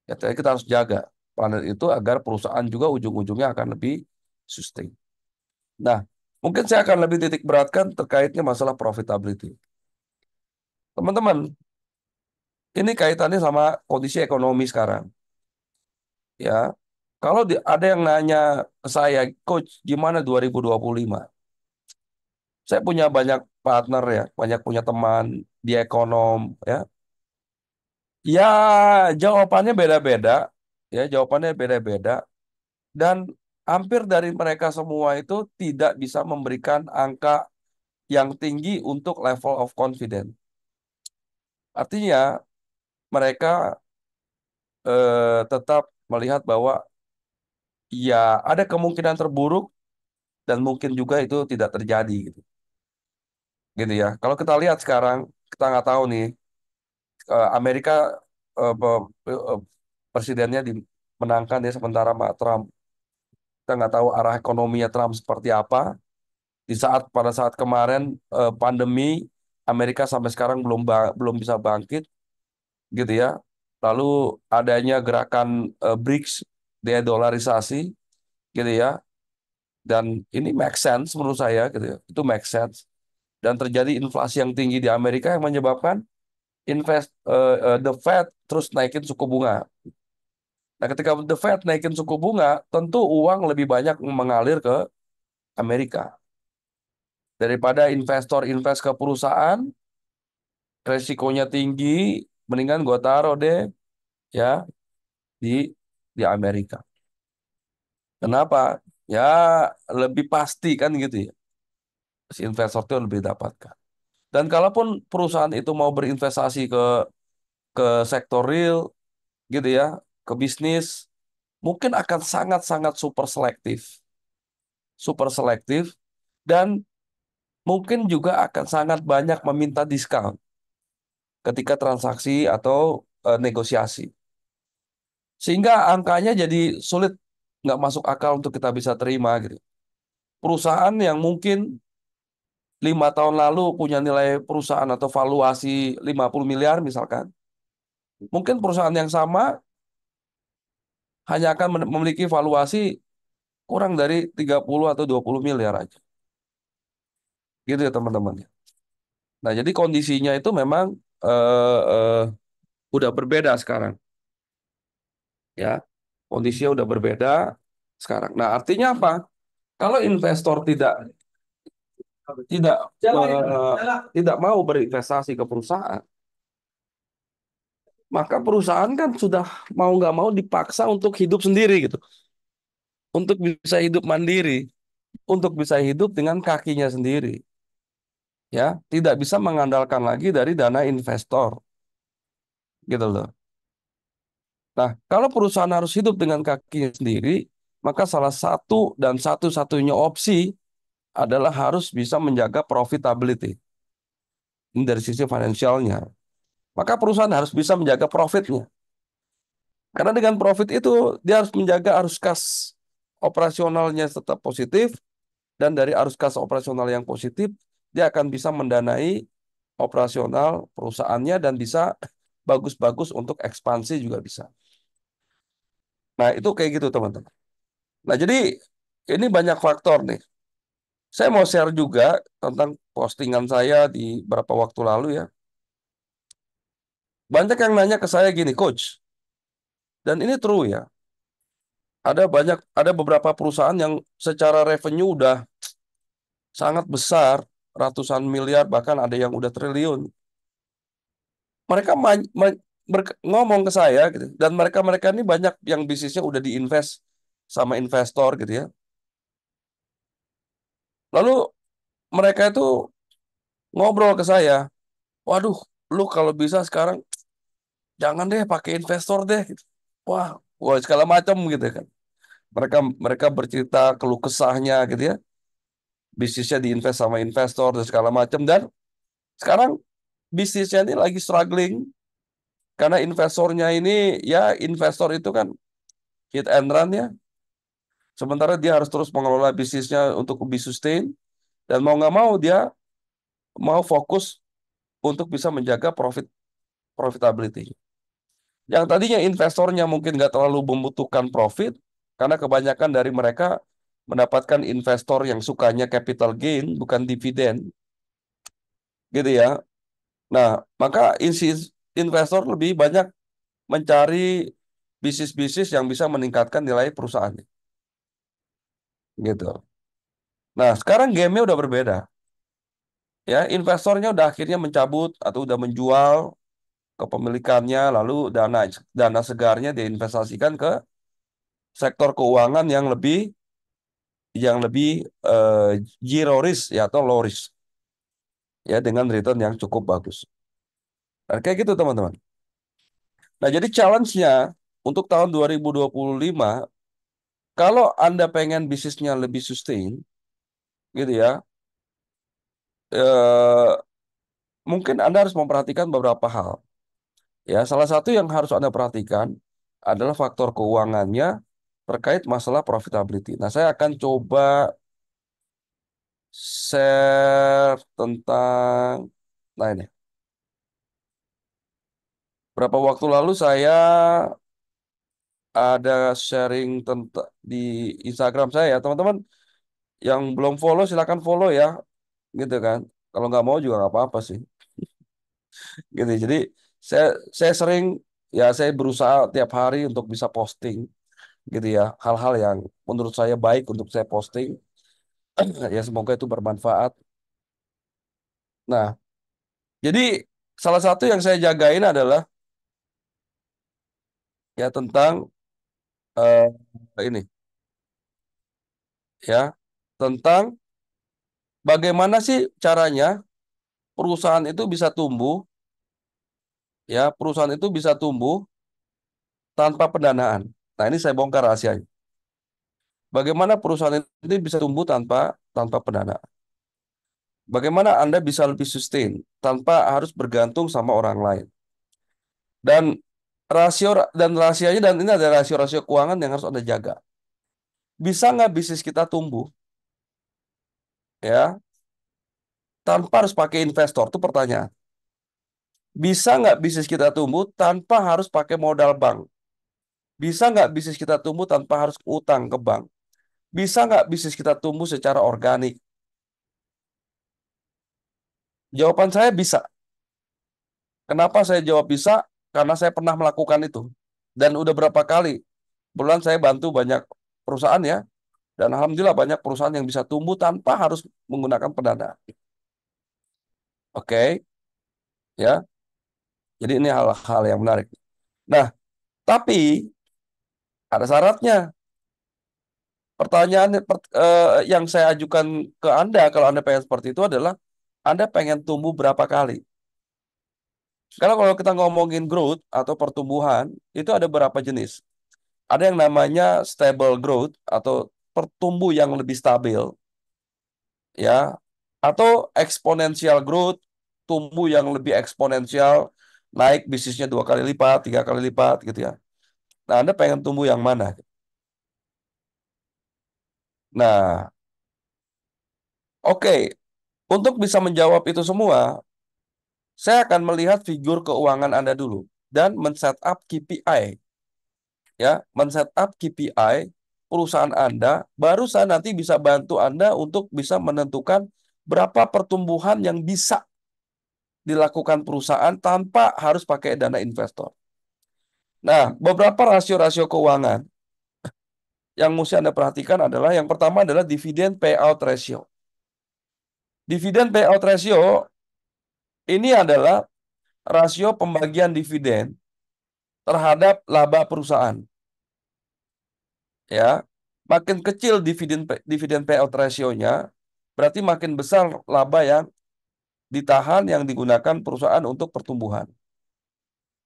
Ya, jadi kita harus jaga planet itu agar perusahaan juga ujung-ujungnya akan lebih sustain. Nah, mungkin saya akan lebih titik beratkan terkaitnya masalah profitability. Teman-teman, ini kaitannya sama kondisi ekonomi sekarang. Ya, kalau ada yang nanya ke saya, Coach, gimana 2025? Saya punya banyak partner ya, banyak punya teman. di ekonom, ya. Ya, jawabannya beda-beda, ya, jawabannya beda-beda, dan hampir dari mereka semua itu tidak bisa memberikan angka yang tinggi untuk level of confidence. Artinya mereka tetap melihat bahwa ya ada kemungkinan terburuk dan mungkin juga itu tidak terjadi gitu. Gitu ya. Kalau kita lihat sekarang, kita nggak tahu nih Amerika eh, presidennya dimenangkan ya sementara Pak Trump. Kita nggak tahu arah ekonominya Trump seperti apa. Pada saat kemarin pandemi, Amerika sampai sekarang belum bisa bangkit gitu ya. Lalu adanya gerakan BRICS, de-dollarisasi gitu ya. Dan ini make sense menurut saya gitu ya. Itu make sense. Dan terjadi inflasi yang tinggi di Amerika yang menyebabkan the Fed terus naikin suku bunga. Nah, ketika the Fed naikin suku bunga, tentu uang lebih banyak mengalir ke Amerika. Daripada investor invest ke perusahaan, resikonya tinggi, mendingan gue taruh deh ya di Amerika. Kenapa? Ya lebih pasti kan gitu ya. Si investor itu lebih dapatkan. Dan kalaupun perusahaan itu mau berinvestasi ke sektor real gitu ya, ke bisnis, mungkin akan sangat-sangat super selektif, dan mungkin juga akan sangat banyak meminta diskon ketika transaksi atau negosiasi. Sehingga angkanya jadi sulit, nggak masuk akal untuk kita bisa terima gitu. Perusahaan yang mungkin 5 tahun lalu punya nilai perusahaan atau valuasi 50 miliar misalkan, mungkin perusahaan yang sama hanya akan memiliki valuasi kurang dari 30 atau 20 miliar aja. Gitu ya teman-teman. Nah, jadi kondisinya itu memang eh, eh, udah berbeda sekarang, ya. Kondisinya udah berbeda sekarang. Nah, artinya apa? Kalau investor tidak tidak mau berinvestasi ke perusahaan, maka perusahaan kan sudah mau nggak mau dipaksa untuk hidup sendiri gitu, untuk bisa hidup mandiri, untuk bisa hidup dengan kakinya sendiri, ya, tidak bisa mengandalkan lagi dari dana investor, gitu loh. Nah, kalau perusahaan harus hidup dengan kakinya sendiri, maka salah satu dan satu-satunya opsi adalah harus bisa menjaga profitability. Ini dari sisi finansialnya. Maka perusahaan harus bisa menjaga profitnya. Karena dengan profit itu, dia harus menjaga arus kas operasionalnya tetap positif, dan dari arus kas operasional yang positif, dia akan bisa mendanai operasional perusahaannya dan bisa bagus-bagus untuk ekspansi juga bisa. Nah, itu kayak gitu teman-teman. Nah, jadi ini banyak faktor nih. Saya mau share juga tentang postingan saya di beberapa waktu lalu ya. Banyak yang nanya ke saya gini, Coach, dan ini true ya. Ada beberapa perusahaan yang secara revenue udah sangat besar, ratusan miliar, bahkan ada yang udah triliun. Mereka ngomong ke saya gitu, dan mereka ini banyak yang bisnisnya udah diinvest sama investor gitu ya. Lalu mereka itu ngobrol ke saya, waduh, lu kalau bisa sekarang jangan deh pakai investor deh gitu. Wah, wah segala macam gitu kan. Mereka mereka bercerita keluh kesahnya gitu ya. Bisnisnya diinvest sama investor dan segala macam, dan sekarang bisnisnya ini lagi struggling karena investornya ini, ya, investor itu kan hit and run ya. Sementara dia harus terus mengelola bisnisnya untuk lebih sustain, dan mau nggak mau dia mau fokus untuk bisa menjaga profitability. Yang tadinya investornya mungkin nggak terlalu membutuhkan profit, karena kebanyakan dari mereka mendapatkan investor yang sukanya capital gain, bukan dividen, gitu ya. Nah, maka investor lebih banyak mencari bisnis-bisnis yang bisa meningkatkan nilai perusahaan, gitu. Nah, sekarang game-nya udah berbeda. Ya, investornya udah akhirnya mencabut atau udah menjual kepemilikannya, lalu dana dana segarnya diinvestasikan ke sektor keuangan yang lebih zero risk ya atau low risk ya dengan return yang cukup bagus. Nah, kayak gitu teman-teman. Nah, jadi challenge-nya untuk tahun 2025 kalau Anda pengen bisnisnya lebih sustain gitu ya, eh, mungkin Anda harus memperhatikan beberapa hal. Ya, salah satu yang harus Anda perhatikan adalah faktor keuangannya terkait masalah profitability. Nah, saya akan coba share tentang, nah ini, berapa waktu lalu saya ada sharing tentang di Instagram saya ya, teman-teman yang belum follow silakan follow ya, gitu kan. Kalau nggak mau juga nggak apa-apa sih, gitu. Jadi saya saya sering ya saya berusaha tiap hari untuk bisa posting, gitu ya, hal-hal yang menurut saya baik untuk saya posting. Ya semoga itu bermanfaat. Nah, jadi salah satu yang saya jagain adalah ya tentang eh, ini ya tentang bagaimana sih caranya perusahaan itu bisa tumbuh ya perusahaan itu bisa tumbuh tanpa pendanaan. Nah, ini saya bongkar rahasianya. Bagaimana perusahaan itu bisa tumbuh tanpa tanpa pendanaan? Bagaimana Anda bisa lebih sustain tanpa harus bergantung sama orang lain? Dan rahasianya dan ini ada rasio-rasio keuangan yang harus Anda jaga. Bisa nggak bisnis kita tumbuh ya tanpa harus pakai investor? Itu pertanyaan. Bisa nggak bisnis kita tumbuh tanpa harus pakai modal bank? Bisa nggak bisnis kita tumbuh tanpa harus utang ke bank? Bisa nggak bisnis kita tumbuh secara organik? Jawaban saya bisa. Kenapa saya jawab bisa? Karena saya pernah melakukan itu. Dan udah berapa kali. Bulan saya bantu banyak perusahaan ya. Dan alhamdulillah banyak perusahaan yang bisa tumbuh tanpa harus menggunakan pendanaan. Oke, ya. Jadi ini hal-hal yang menarik. Nah, tapi ada syaratnya. Pertanyaan yang saya ajukan ke Anda kalau Anda pengen seperti itu adalah Anda pengen tumbuh berapa kali? Karena kalau kita ngomongin growth atau pertumbuhan, itu ada beberapa jenis. Ada yang namanya stable growth atau pertumbuh yang lebih stabil, ya, atau exponential growth, tumbuh yang lebih eksponensial, naik bisnisnya 2 kali lipat, 3 kali lipat, gitu ya. Nah, Anda pengen tumbuh yang mana? Nah, oke, untuk bisa menjawab itu semua, saya akan melihat figur keuangan Anda dulu dan men-setup KPI, ya, men-setup KPI perusahaan Anda, baru saya nanti bisa bantu Anda untuk bisa menentukan berapa pertumbuhan yang bisa dilakukan perusahaan tanpa harus pakai dana investor. Nah, beberapa rasio-rasio keuangan yang mesti Anda perhatikan adalah yang pertama adalah dividen payout ratio. Dividen payout ratio ini adalah rasio pembagian dividen terhadap laba perusahaan. Ya, makin kecil dividen payout ratio-nya, berarti makin besar laba yang ditahan yang digunakan perusahaan untuk pertumbuhan.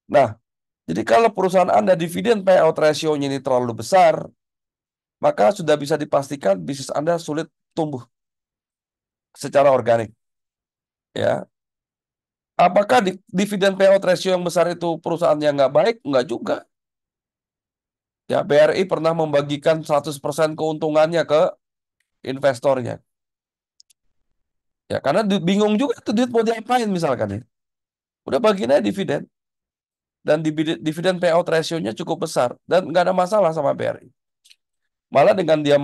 Nah, jadi kalau perusahaan Anda dividen payout ratio-nya ini terlalu besar, maka sudah bisa dipastikan bisnis Anda sulit tumbuh secara organik. Ya, apakah dividen payout ratio yang besar itu perusahaan yang nggak baik? Nggak juga. Ya, BRI pernah membagikan 100% keuntungannya ke investornya. Ya, karena bingung juga itu duit mau diapain misalkan ya. Udah bagiin aja dividen. Dan dividen payout ratio-nya cukup besar. Dan nggak ada masalah sama BRI. Malah dengan dia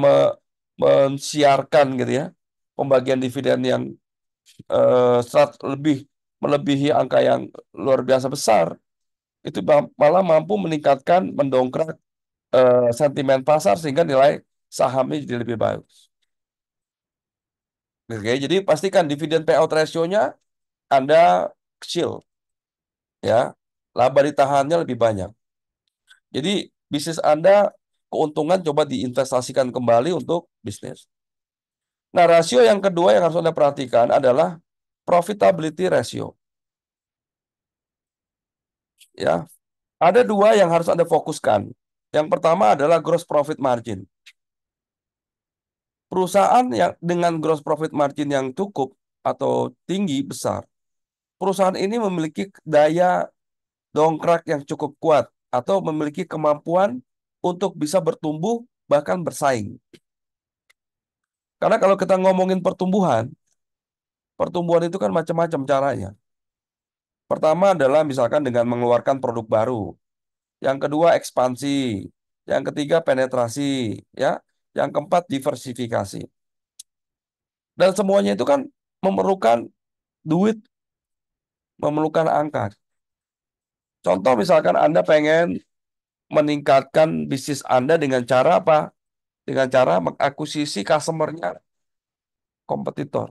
mensiarkan gitu ya, pembagian dividen yang lebih melebihi angka yang luar biasa besar, itu malah mampu meningkatkan, mendongkrak sentimen pasar sehingga nilai sahamnya jadi lebih baik. Oke, jadi pastikan dividen payout ratio-nya Anda kecil, ya. Laba ditahannya lebih banyak. Jadi bisnis Anda keuntungan coba diinvestasikan kembali untuk bisnis. Nah, rasio yang kedua yang harus Anda perhatikan adalah profitability ratio. Ya, ada dua yang harus Anda fokuskan. Yang pertama adalah gross profit margin. Perusahaan yang dengan gross profit margin yang cukup atau tinggi besar, perusahaan ini memiliki daya dongkrak yang cukup kuat atau memiliki kemampuan untuk bisa bertumbuh bahkan bersaing. Karena kalau kita ngomongin pertumbuhan, pertumbuhan itu kan macam-macam caranya. Pertama adalah misalkan dengan mengeluarkan produk baru. Yang kedua ekspansi. Yang ketiga penetrasi, ya. Yang keempat diversifikasi. Dan semuanya itu kan memerlukan duit, memerlukan angka. Contoh misalkan Anda pengen meningkatkan bisnis Anda dengan cara apa? Dengan cara mengakuisisi customer-nya kompetitor.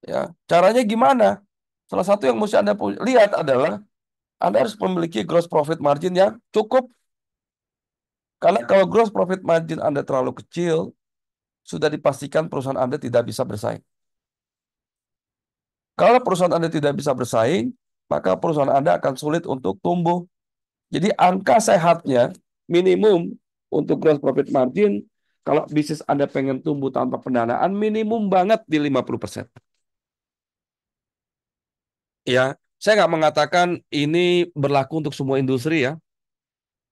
Ya, caranya gimana? Salah satu yang mesti Anda lihat adalah Anda harus memiliki gross profit margin yang cukup. Karena kalau gross profit margin Anda terlalu kecil, sudah dipastikan perusahaan Anda tidak bisa bersaing. Kalau perusahaan Anda tidak bisa bersaing, maka perusahaan Anda akan sulit untuk tumbuh. Jadi angka sehatnya minimum untuk gross profit margin, kalau bisnis Anda pengen tumbuh tanpa pendanaan, minimum banget di 50%. Ya, saya nggak mengatakan ini berlaku untuk semua industri ya.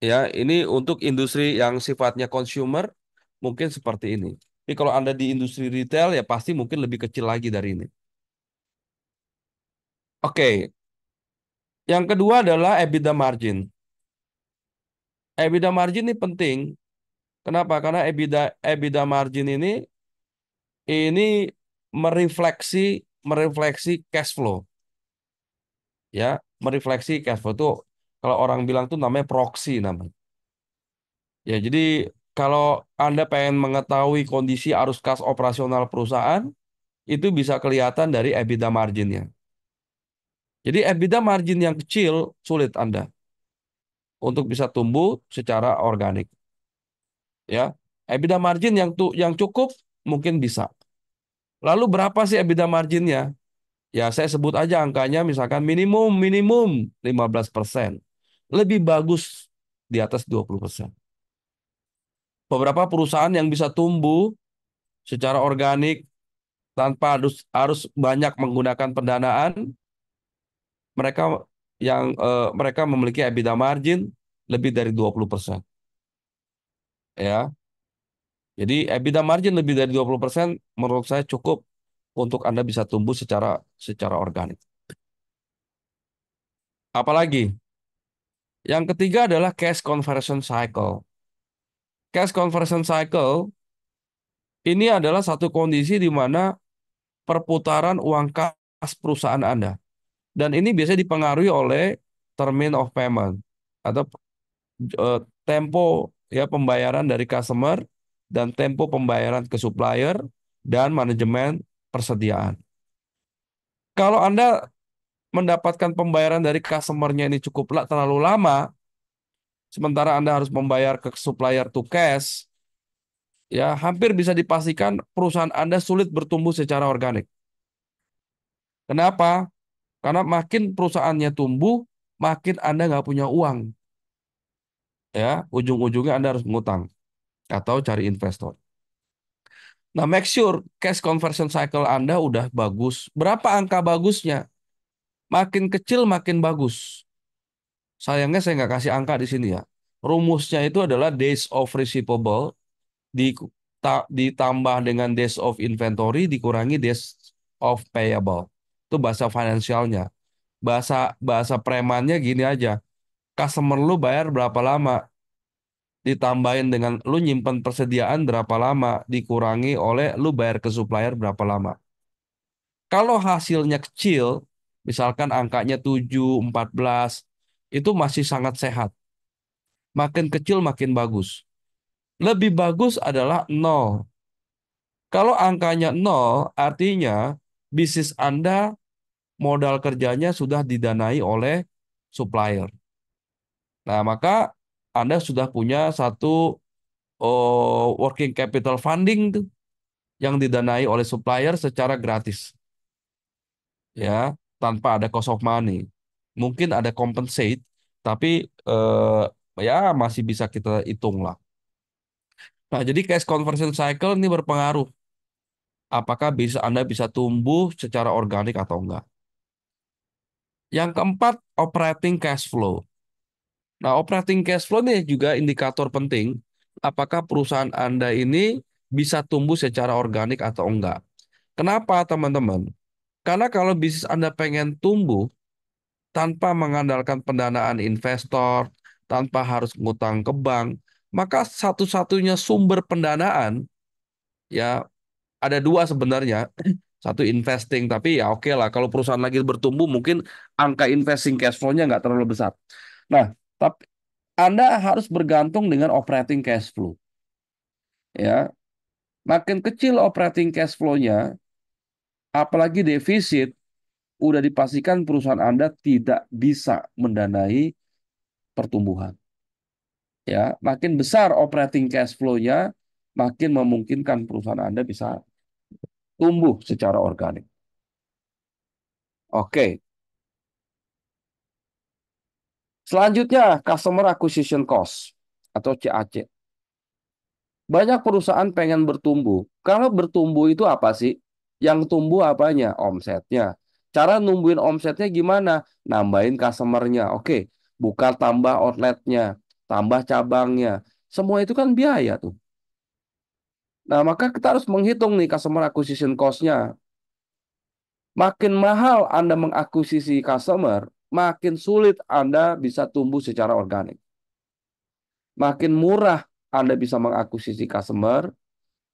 Ya, ini untuk industri yang sifatnya consumer mungkin seperti ini. Tapi kalau Anda di industri retail ya pasti mungkin lebih kecil lagi dari ini. Oke, yang kedua adalah EBITDA margin. EBITDA margin ini penting. Kenapa? Karena EBITDA margin ini merefleksi cash flow, ya, merefleksi cash flow itu kalau orang bilang tuh namanya proxy namanya. Ya, jadi kalau Anda pengen mengetahui kondisi arus kas operasional perusahaan, itu bisa kelihatan dari EBITDA marginnya. Jadi EBITDA margin yang kecil sulit Anda untuk bisa tumbuh secara organik. Ya, EBITDA margin yang cukup mungkin bisa. Lalu berapa sih EBITDA marginnya? Ya, saya sebut aja angkanya misalkan minimum minimum 15%. Lebih bagus di atas 20%. Beberapa perusahaan yang bisa tumbuh secara organik tanpa harus banyak menggunakan pendanaan, mereka mereka memiliki EBITDA margin lebih dari 20%. Ya. Jadi EBITDA margin lebih dari 20% menurut saya cukup untuk Anda bisa tumbuh secara organik. Apalagi? Yang ketiga adalah cash conversion cycle. Cash conversion cycle ini adalah satu kondisi di mana perputaran uang kas perusahaan Anda. Dan ini biasanya dipengaruhi oleh termin of payment atau tempo ya pembayaran dari customer dan tempo pembayaran ke supplier dan manajemen persediaan. Kalau Anda mendapatkan pembayaran dari customer-nya ini cukup terlalu lama, sementara Anda harus membayar ke supplier to cash, ya hampir bisa dipastikan perusahaan Anda sulit bertumbuh secara organik. Kenapa? Karena makin perusahaannya tumbuh, makin Anda nggak punya uang. Ya, ujung-ujungnya Anda harus ngutang atau cari investor. Nah, make sure cash conversion cycle Anda udah bagus. Berapa angka bagusnya? Makin kecil makin bagus. Sayangnya saya nggak kasih angka di sini ya. Rumusnya itu adalah days of receivable ditambah dengan days of inventory dikurangi days of payable. Itu bahasa finansialnya. Bahasa bahasa premannya gini aja. Customer lu bayar berapa lama? Ditambahin dengan lu nyimpen persediaan berapa lama? Dikurangi oleh lu bayar ke supplier berapa lama? Kalau hasilnya kecil, misalkan angkanya 7, 14, itu masih sangat sehat. Makin kecil makin bagus. Lebih bagus adalah nol. Kalau angkanya nol, artinya bisnis Anda modal kerjanya sudah didanai oleh supplier. Nah, maka Anda sudah punya satu working capital funding tuh yang didanai oleh supplier secara gratis, ya, tanpa ada cost of money. Mungkin ada compensate, tapi ya masih bisa kita hitung lah. Nah, jadi cash conversion cycle ini berpengaruh apakah bisa Anda bisa tumbuh secara organik atau enggak. Yang keempat, operating cash flow. Nah, operating cash flow ini juga indikator penting apakah perusahaan Anda ini bisa tumbuh secara organik atau enggak. Kenapa, teman-teman? Karena kalau bisnis Anda pengen tumbuh tanpa mengandalkan pendanaan investor, tanpa harus ngutang ke bank, maka satu-satunya sumber pendanaan, ya, ada dua sebenarnya. Satu investing, tapi ya oke lah. Kalau perusahaan lagi bertumbuh, mungkin angka investing cash flow-nya nggak terlalu besar. Nah, tapi Anda harus bergantung dengan operating cash flow. Ya, makin kecil operating cash flow-nya, apalagi defisit, udah dipastikan perusahaan Anda tidak bisa mendanai pertumbuhan. Ya, makin besar operating cash flow-nya, makin memungkinkan perusahaan Anda bisa tumbuh secara organik. Oke. Selanjutnya, customer acquisition cost atau CAC. Banyak perusahaan pengen bertumbuh. Kalau bertumbuh itu apa sih? Yang tumbuh apanya? Omsetnya. Cara numbuhin omsetnya gimana? Nambahin customernya. Oke, buka tambah outletnya, tambah cabangnya. Semua itu kan biaya tuh. Nah, maka kita harus menghitung nih customer acquisition cost-nya. Makin mahal Anda mengakuisisi customer, makin sulit Anda bisa tumbuh secara organik. Makin murah Anda bisa mengakuisisi customer,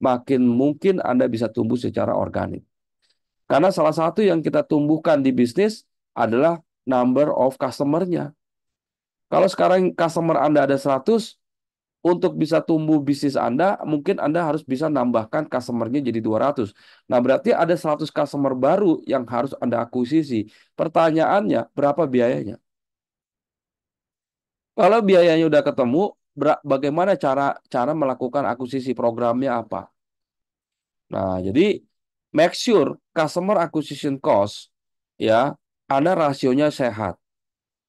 makin mungkin Anda bisa tumbuh secara organik. Karena salah satu yang kita tumbuhkan di bisnis adalah number of customer-nya. Kalau sekarang customer Anda ada 100, untuk bisa tumbuh bisnis Anda, mungkin Anda harus bisa nambahkan customer-nya jadi 200. Nah, berarti ada 100 customer baru yang harus Anda akuisisi. Pertanyaannya, berapa biayanya? Kalau biayanya udah ketemu, bagaimana cara cara melakukan akuisisi, programnya apa? Nah, jadi make sure customer acquisition cost, ya, Anda rasionya sehat.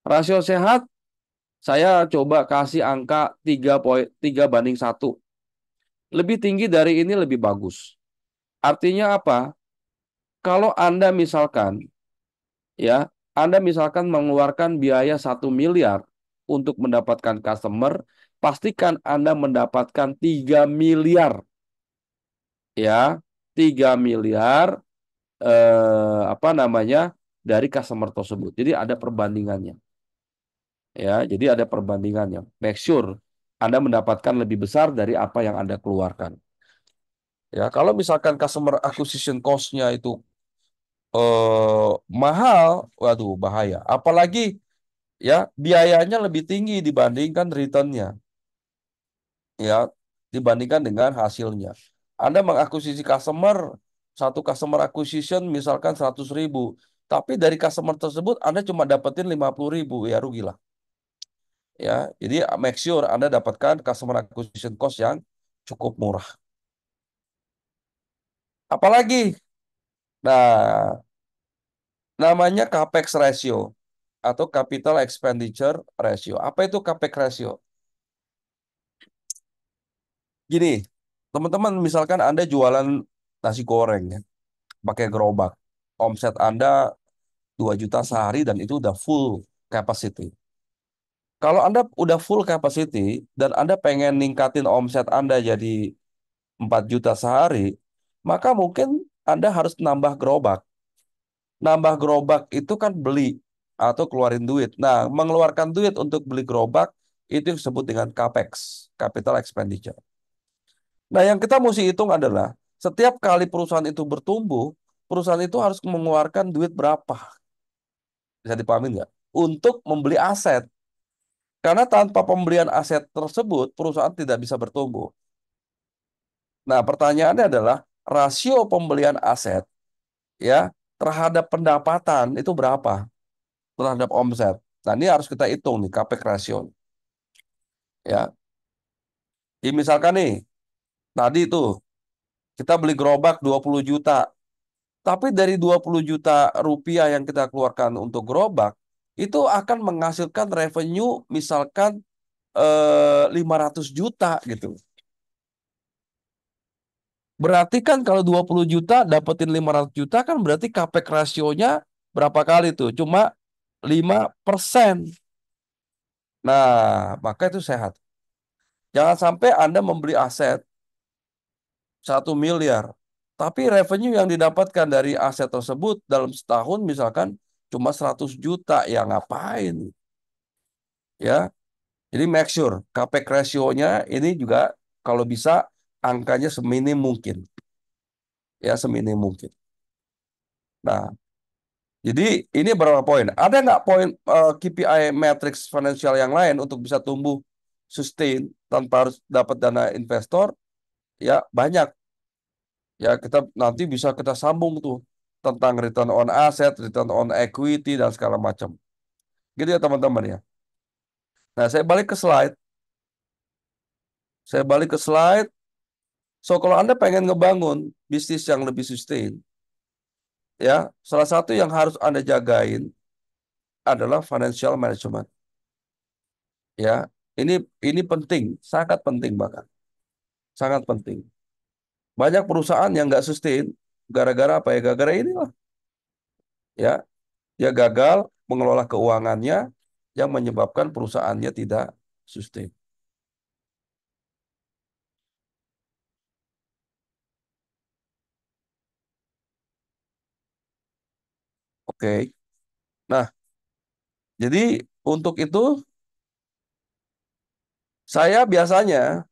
Rasio sehat, saya coba kasih angka 3,3 banding 1. Lebih tinggi dari ini lebih bagus. Artinya apa? Kalau Anda misalkan, ya, Anda misalkan mengeluarkan biaya 1 miliar untuk mendapatkan customer, pastikan Anda mendapatkan 3 miliar, ya, 3 miliar apa namanya dari customer tersebut. Jadi ada perbandingannya, ya. Jadi ada perbandingannya. Make sure Anda mendapatkan lebih besar dari apa yang Anda keluarkan. Ya, kalau misalkan customer acquisition cost-nya itu mahal, waduh bahaya. Apalagi ya biayanya lebih tinggi dibandingkan return-nya, ya, dibandingkan dengan hasilnya. Anda mengakuisisi customer, satu customer acquisition misalkan 100.000, tapi dari customer tersebut Anda cuma dapetin 50.000, ya rugilah. Ya, jadi make sure Anda dapatkan customer acquisition cost yang cukup murah. Apalagi, nah, namanya capex ratio atau capital expenditure ratio. Apa itu capex ratio? Gini, teman-teman, misalkan Anda jualan nasi goreng ya, pakai gerobak. Omset Anda 2 juta sehari dan itu udah full capacity. Kalau Anda udah full capacity dan Anda pengen ningkatin omset Anda jadi 4 juta sehari, maka mungkin Anda harus nambah gerobak. Nambah gerobak itu kan beli atau keluarin duit. Nah, mengeluarkan duit untuk beli gerobak itu yang disebut dengan capex, capital expenditure. Nah, yang kita mesti hitung adalah setiap kali perusahaan itu bertumbuh, perusahaan itu harus mengeluarkan duit berapa. Bisa dipahami nggak? Untuk membeli aset. Karena tanpa pembelian aset tersebut, perusahaan tidak bisa bertumbuh. Nah, pertanyaannya adalah, rasio pembelian aset ya terhadap pendapatan itu berapa terhadap omset. Nah, ini harus kita hitung nih capex ratio ya. Jadi misalkan nih tadi tuh kita beli gerobak 20 juta, tapi dari 20 juta rupiah yang kita keluarkan untuk gerobak itu akan menghasilkan revenue misalkan 500 juta gitu. Berarti kan kalau 20 juta dapetin 500 juta kan berarti capex rasionya berapa kali tuh? Cuma 5%. Nah, maka itu sehat. Jangan sampai Anda membeli aset 1 miliar, tapi revenue yang didapatkan dari aset tersebut dalam setahun misalkan cuma 100 juta. Ya ngapain? Ya, jadi make sure capex rasionya ini juga kalau bisa angkanya seminim mungkin. Ya, seminim mungkin. Nah, jadi ini berapa poin? Ada nggak poin KPI matrix financial yang lain untuk bisa tumbuh sustain tanpa harus dapat dana investor? Ya banyak. Ya kita nanti bisa kita sambung tuh tentang return on asset, return on equity dan segala macam. Gitu ya teman-teman ya. Nah saya balik ke slide. Saya balik ke slide. So kalau Anda pengen ngebangun bisnis yang lebih sustain, ya salah satu yang harus Anda jagain adalah financial management. Ya, ini penting, sangat penting bahkan, sangat penting. Banyak perusahaan yang nggak sustain gara-gara apa ya? Gara-gara inilah, ya, dia gagal mengelola keuangannya yang menyebabkan perusahaannya tidak sustain. Oke, nah, jadi untuk itu saya biasanya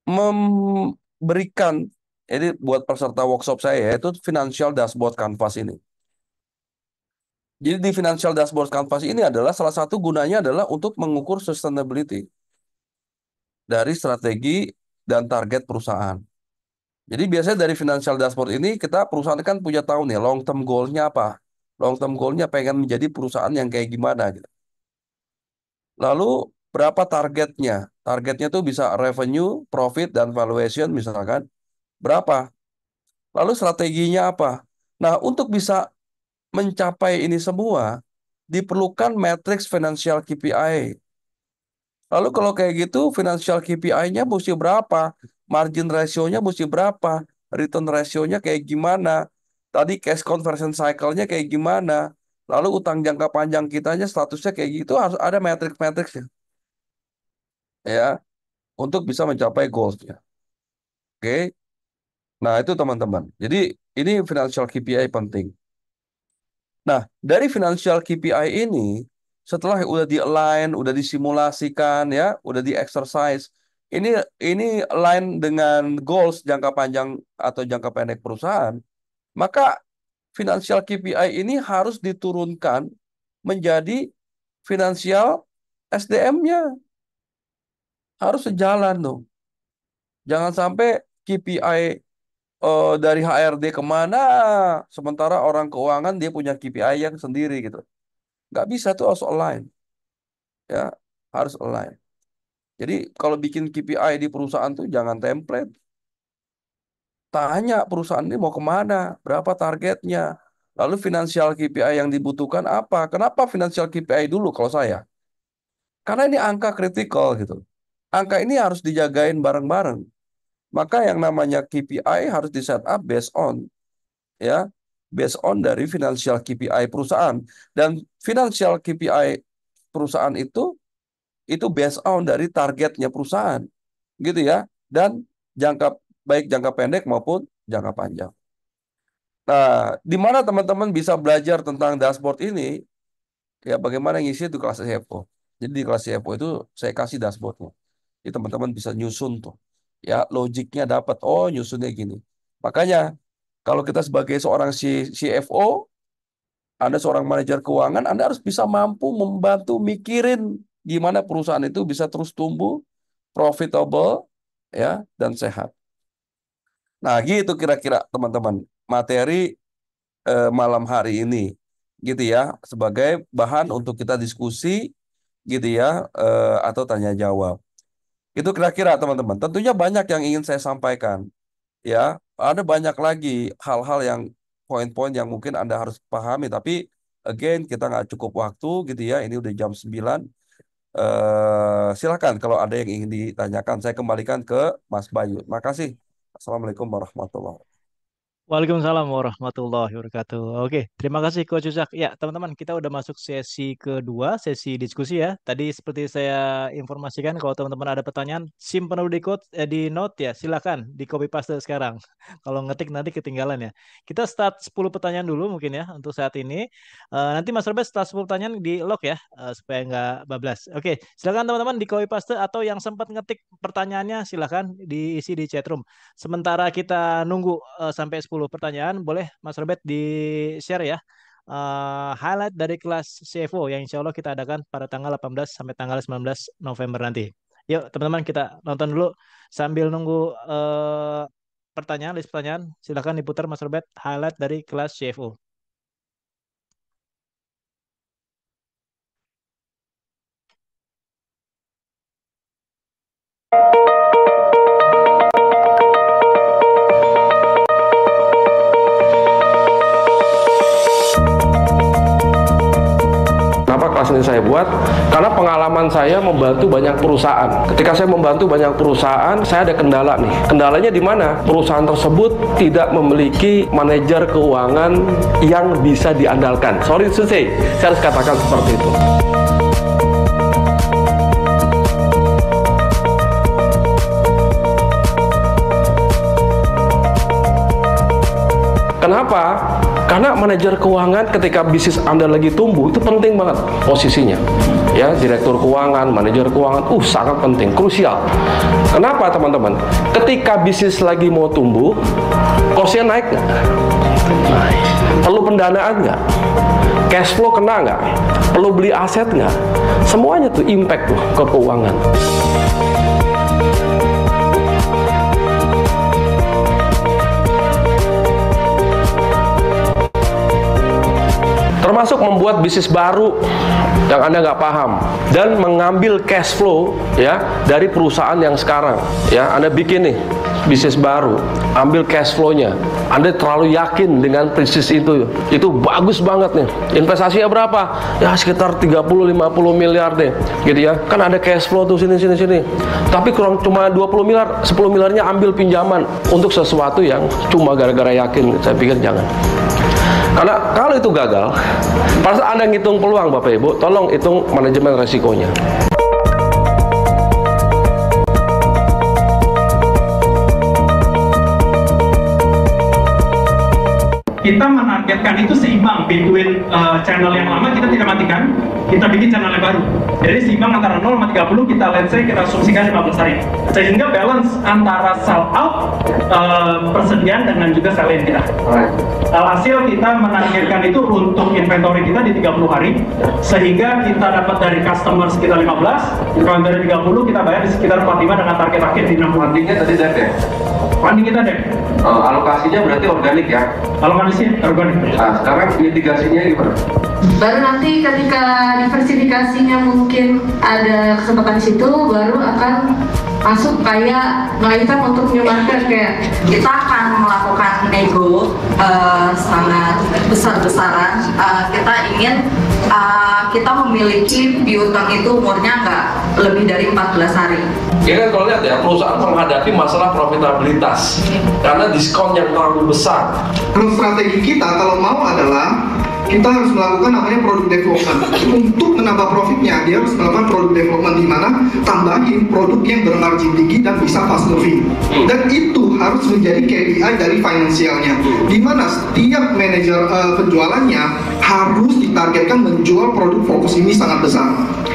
memberikan ini buat peserta workshop saya yaitu Financial Dashboard Canvas ini. Jadi di Financial Dashboard Canvas ini adalah salah satu gunanya adalah untuk mengukur sustainability dari strategi dan target perusahaan. Jadi biasanya dari Financial Dashboard ini kita perusahaan kan punya tahu nih long term goal-nya apa. Long term goal-nya pengen menjadi perusahaan yang kayak gimana gitu. Lalu berapa targetnya? Targetnya tuh bisa revenue, profit, dan valuation misalkan. Berapa? Lalu strateginya apa? Nah, untuk bisa mencapai ini semua, diperlukan matriks financial KPI. Lalu kalau kayak gitu, financial KPI-nya mesti berapa? Margin ratio-nya mesti berapa? Return ratio-nya kayak gimana? Tadi cash conversion cycle-nya kayak gimana? Lalu utang jangka panjang kitanya statusnya kayak gitu, harus ada matriks-matriksnya. Ya, untuk bisa mencapai goals-nya. Oke? Nah, itu teman-teman. Jadi, ini financial KPI penting. Nah, dari financial KPI ini, setelah udah di-align, udah disimulasikan, ya, udah di-exercise, ini ini align dengan goals jangka panjang atau jangka pendek perusahaan, maka financial KPI ini harus diturunkan menjadi financial SDM-nya. Harus sejalan dong. Jangan sampai KPI dari HRD kemana, sementara orang keuangan dia punya KPI yang sendiri gitu. Nggak bisa tuh harus align. Ya, harus align. Jadi kalau bikin KPI di perusahaan tuh jangan template. Tanya perusahaan ini mau kemana, berapa targetnya, lalu finansial KPI yang dibutuhkan apa. Kenapa finansial KPI dulu kalau saya? Karena ini angka kritikal gitu. Angka ini harus dijagain bareng-bareng. Maka yang namanya KPI harus di set up based on, ya, based on dari financial KPI perusahaan. Dan financial KPI perusahaan itu based on dari targetnya perusahaan, gitu ya. Dan jangka baik jangka pendek maupun jangka panjang. Nah, di mana teman-teman bisa belajar tentang dashboard ini? Ya, bagaimana ngisi itu kelas CFO. Jadi di kelas CFO itu saya kasih dashboardnya. Jadi teman-teman bisa nyusun tuh. Ya, logiknya dapat. Oh, nyusunnya gini. Makanya kalau kita sebagai seorang CFO, Anda seorang manajer keuangan, Anda harus bisa mampu membantu mikirin gimana perusahaan itu bisa terus tumbuh, profitable, ya, dan sehat. Nah, gitu kira-kira teman-teman materi malam hari ini, gitu ya, sebagai bahan untuk kita diskusi, gitu ya, atau tanya jawab. Itu kira-kira teman-teman. Tentunya banyak yang ingin saya sampaikan, ya. Ada banyak lagi hal-hal yang poin-poin yang mungkin Anda harus pahami, tapi again kita nggak cukup waktu, gitu ya. Ini udah jam 9. Silakan kalau ada yang ingin ditanyakan, saya kembalikan ke Mas Bayu. Makasih. Assalamualaikum warahmatullahi wabarakatuh. Waalaikumsalam warahmatullahi wabarakatuh. Oke, terima kasih Coach Uzak. Ya, teman-teman, kita udah masuk sesi kedua, sesi diskusi ya. Tadi seperti saya informasikan, kalau teman-teman ada pertanyaan, simpan dulu di note ya. Silakan di copy paste sekarang. Kalau ngetik nanti ketinggalan ya. Kita start 10 pertanyaan dulu mungkin ya untuk saat ini. Nanti Mas Robert setelah 10 pertanyaan di lock ya, supaya nggak bablas. Oke, silakan teman-teman di copy paste atau yang sempat ngetik pertanyaannya silakan diisi di chat room. Sementara kita nunggu sampai 10 pertanyaan, boleh Mas Robert di-share ya highlight dari kelas CFO yang insya Allah kita adakan pada tanggal 18 sampai tanggal 19 November nanti. Yuk teman-teman kita nonton dulu sambil nunggu list pertanyaan. Silahkan diputar Mas Robert highlight dari kelas CFO. Kelas ini saya buat karena pengalaman saya membantu banyak perusahaan. Ketika saya membantu banyak perusahaan, saya ada kendala nih. Kendalanya di mana? Perusahaan tersebut tidak memiliki manajer keuangan yang bisa diandalkan. Sorry to say, saya harus katakan seperti itu. Kenapa? Karena manajer keuangan ketika bisnis Anda lagi tumbuh itu penting banget posisinya. Ya, direktur keuangan, manajer keuangan, sangat penting, krusial. Kenapa teman-teman? Ketika bisnis lagi mau tumbuh, cost-nya naik nggak? Perlu pendanaan nggak? Cash flow kena nggak? Perlu beli aset nggak? Semuanya tuh impact tuh ke keuangan. Termasuk membuat bisnis baru yang Anda nggak paham dan mengambil cash flow ya dari perusahaan yang sekarang ya. Anda bikin nih bisnis baru, ambil cash flow-nya. Anda terlalu yakin dengan bisnis itu bagus banget nih. Investasinya berapa? Ya sekitar 30-50 miliar deh, gitu ya. Kan ada cash flow tuh sini. Tapi kurang cuma 20 miliar, 10 miliarnya ambil pinjaman untuk sesuatu yang cuma gara-gara yakin. Saya pikir jangan. Karena kalau itu gagal, pada saat Anda ngitung peluang Bapak Ibu, tolong hitung manajemen resikonya. Kita menargetkan itu seimbang between channel yang lama kita tidak matikan, kita bikin channel yang baru. Jadi seimbang antara 0 sama 30 kita let's say kita asumsikan 15 hari. Sehingga balance antara sell out, persediaan dengan juga sell in kita. Alhasil kita menargetkan itu untuk inventory kita di 30 hari, sehingga kita dapat dari customer sekitar 15, kalau dari 30 kita bayar di sekitar 45 dengan target akhir di 60. Fundingnya tadi deh ya? Funding kita deh. Alokasinya berarti organik ya? Alokasi organik. Nah, sekarang mitigasinya gimana? Baru nanti ketika diversifikasinya mungkin ada kesempatan di situ, baru akan masuk kayak item untuk new market. Kayak kita akan melakukan nego sangat besar-besaran. Kita ingin kita memiliki piutang itu umurnya nggak lebih dari 14 hari. Ya kan kalau lihat ya, perusahaan menghadapi masalah profitabilitas karena diskon yang terlalu besar. Terus strategi kita kalau mau adalah kita harus melakukan namanya product development. Untuk menambah profitnya, dia harus melakukan product development di mana tambahin produk yang bermargin tinggi dan bisa fast moving. Dan itu harus menjadi KPI dari finansialnya. Di mana setiap manajer penjualannya harus ditargetkan menjual produk fokus ini sangat besar.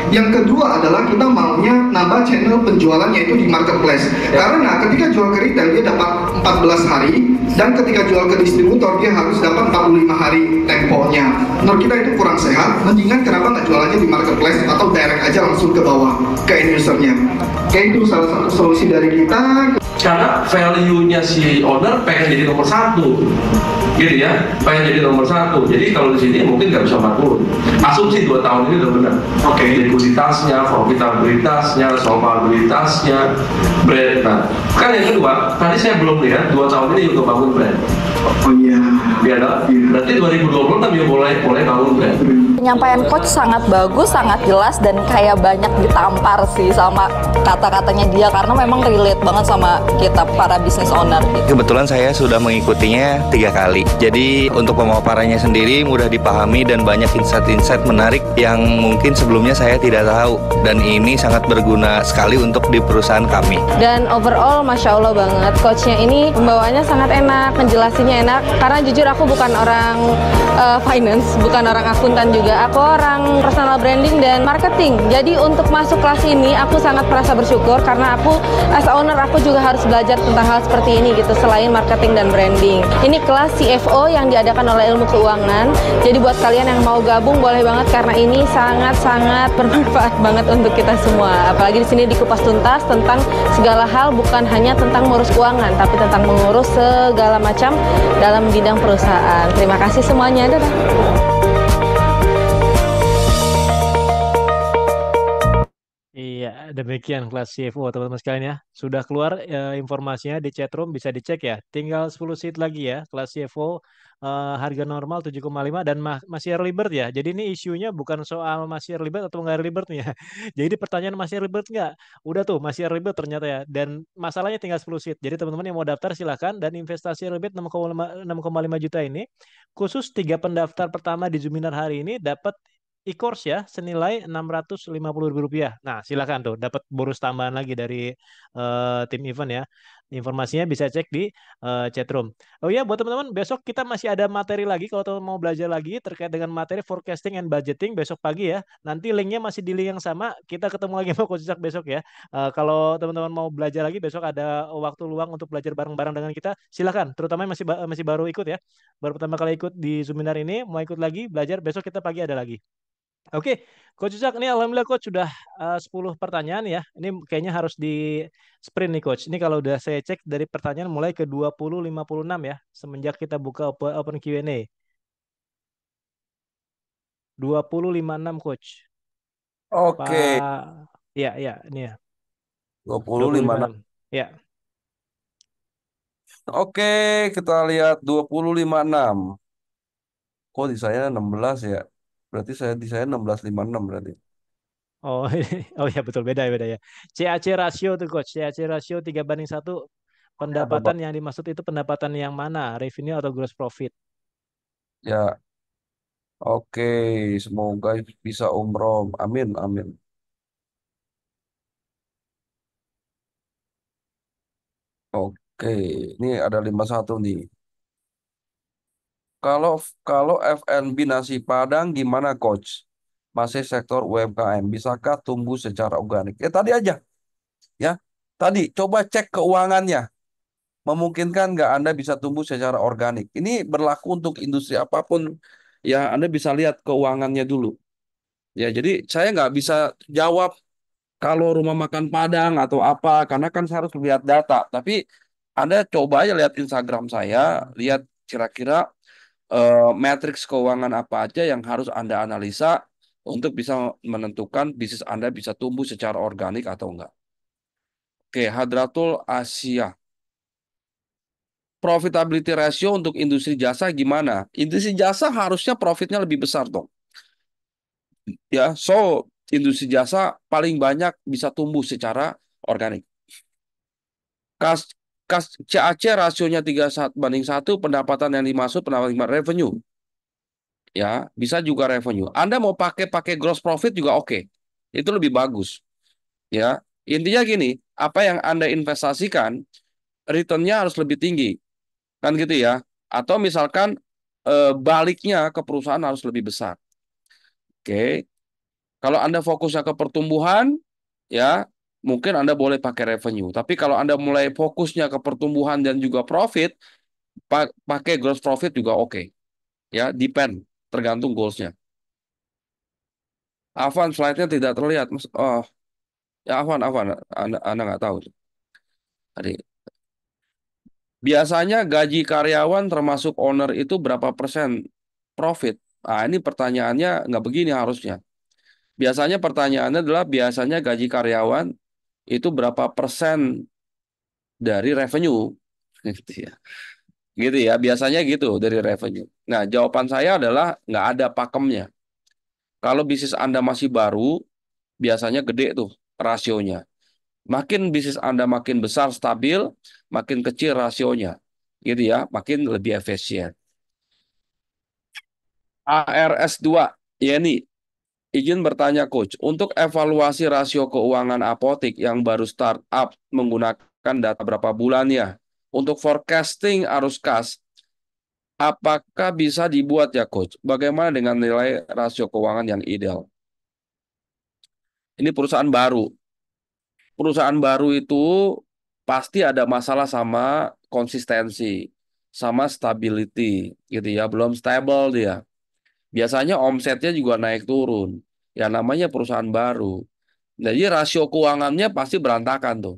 Yang kedua adalah kita maunya nambah channel penjualan yaitu di marketplace. Karena ketika jual ke retail dia dapat 14 hari dan ketika jual ke distributor dia harus dapat 45 hari temponya. Menurut kita itu kurang sehat. Mendingan kenapa nggak jualannya di marketplace atau direct aja langsung ke bawah ke end usernya. Kayak itu salah satu solusi dari kita. Karena value-nya si owner pengen jadi nomor satu, gitu ya, pengen jadi nomor satu. Jadi kalau di sini mungkin nggak bisa 40. Asumsi 2 tahun ini udah benar. Oke. Likuiditasnya, profitabilitasnya, solvabilitasnya, brand. Nah, kan yang kedua, tadi saya belum lihat 2 tahun ini juga bangun brand. Oh iya. Ya, berarti 2026 ya mulai bangun brand. Penyampaian coach sangat bagus, sangat jelas, dan kayak banyak ditampar sih sama kata-katanya dia karena memang relate banget sama kita para business owner gitu. Kebetulan saya sudah mengikutinya 3 kali. Jadi untuk pemaparannya sendiri mudah dipahami dan banyak insight-insight menarik yang mungkin sebelumnya saya tidak tahu. Dan ini sangat berguna sekali untuk di perusahaan kami. Dan overall Masya Allah banget, coachnya ini pembawaannya sangat enak, menjelasinnya enak. Karena jujur aku bukan orang finance, bukan orang akuntan juga. Aku orang personal branding dan marketing. Jadi untuk masuk kelas ini aku sangat merasa bersyukur karena aku as owner aku juga harus belajar tentang hal seperti ini gitu selain marketing dan branding. Ini kelas CFO yang diadakan oleh Ilmu Keuangan. Jadi buat kalian yang mau gabung boleh banget karena ini sangat-sangat bermanfaat banget untuk kita semua. Apalagi di sini dikupas tuntas tentang segala hal, bukan hanya tentang mengurus keuangan tapi tentang mengurus segala macam dalam bidang perusahaan. Terima kasih semuanya. Dadah. Iya, demikian kelas CFO teman-teman sekalian ya. Sudah keluar informasinya di chatroom, bisa dicek ya. Tinggal 10 seat lagi ya. Kelas CFO harga normal 7,5 dan masih early bird ya. Jadi ini isunya bukan soal masih early bird atau nggak early bird nih ya. Jadi pertanyaan masih early bird nggak? Udah tuh masih early bird ternyata ya. Dan masalahnya tinggal 10 seat. Jadi teman-teman yang mau daftar silahkan. Dan investasi early bird 6,5 juta ini khusus 3 pendaftar pertama di Zoominar hari ini dapat e-course ya senilai Rp650.000. Nah, silakan tuh dapat bonus tambahan lagi dari tim event ya. Informasinya bisa cek di chatroom. Oh ya, buat teman-teman, besok kita masih ada materi lagi kalau teman mau belajar lagi terkait dengan materi forecasting and budgeting besok pagi ya. Nanti linknya masih di link yang sama. Kita ketemu lagi sama Coach Zak besok ya. Kalau teman-teman mau belajar lagi besok ada waktu luang untuk belajar bareng-bareng dengan kita, silakan. Terutama yang masih baru ikut ya. Baru pertama kali ikut di Zoominar ini, mau ikut lagi belajar besok kita pagi ada lagi. Oke, Coach Zak, ini alhamdulillah Coach sudah 10 pertanyaan ya. Ini kayaknya harus di sprint nih Coach. Ini kalau udah saya cek dari pertanyaan mulai ke 2056 ya, semenjak kita buka open Q&A. 2056 Coach. Oke. Ya, ini ya. 2056. Ya. Oke, kita lihat 2056. Kok di saya 16 ya? Berarti di saya 1656 berarti. Oh, oh ya betul beda ya. CAC rasio tuh Coach. CAC rasio 3:1. Pendapatan yang dimaksud itu pendapatan yang mana? Revenue atau gross profit? Ya. Oke, semoga bisa umroh. Amin, amin. Oke, ini ada 51 nih. Kalau F&B nasi Padang gimana Coach? Masih sektor UMKM, bisakah tumbuh secara organik? Tadi aja, ya. Tadi coba cek keuangannya. Memungkinkan nggak Anda bisa tumbuh secara organik? Ini berlaku untuk industri apapun. Ya, Anda bisa lihat keuangannya dulu. Ya, jadi saya nggak bisa jawab kalau rumah makan Padang atau apa, karena kan saya harus lihat data. Tapi Anda coba aja lihat Instagram saya, lihat kira-kira matriks keuangan apa aja yang harus Anda analisa untuk bisa menentukan bisnis Anda bisa tumbuh secara organik atau enggak. Oke, Hadratul Asia. Profitability ratio untuk industri jasa gimana? Industri jasa harusnya profitnya lebih besar dong. Ya, so industri jasa paling banyak bisa tumbuh secara organik. CAC rasionya 3:1, pendapatan yang dimaksud pendapatan revenue. Ya, bisa juga revenue. Anda mau pakai gross profit juga oke. Itu lebih bagus. Ya, intinya gini, apa yang Anda investasikan, return-nya harus lebih tinggi. Kan gitu ya. Atau misalkan baliknya ke perusahaan harus lebih besar. Oke. Kalau Anda fokusnya ke pertumbuhan, ya mungkin Anda boleh pakai revenue. Tapi kalau Anda mulai fokusnya ke pertumbuhan dan juga profit, pakai gross profit juga oke. Ya, depend, tergantung goalsnya. Afwan, slide-nya tidak terlihat. Oh, ya Afwan, Anda nggak tahu. Tadi. Biasanya gaji karyawan termasuk owner itu berapa persen profit? Ah, ini pertanyaannya nggak begini harusnya. Biasanya pertanyaannya adalah biasanya gaji karyawan itu berapa persen dari revenue? Gitu ya. Gitu ya, biasanya gitu dari revenue. Nah, jawaban saya adalah nggak ada pakemnya. Kalau bisnis Anda masih baru, biasanya gede tuh rasionya. Makin bisnis Anda makin besar, stabil, makin kecil rasionya. Gitu ya, makin lebih efisien. ARS 2, Yeni, izin bertanya Coach, untuk evaluasi rasio keuangan apotik yang baru startup menggunakan data berapa bulan ya? Untuk forecasting arus kas, apakah bisa dibuat ya Coach? Bagaimana dengan nilai rasio keuangan yang ideal? Ini perusahaan baru. Perusahaan baru itu pasti ada masalah sama konsistensi, sama stability, gitu ya. Belum stable dia. Biasanya omsetnya juga naik turun. Ya namanya perusahaan baru. Jadi rasio keuangannya pasti berantakan tuh.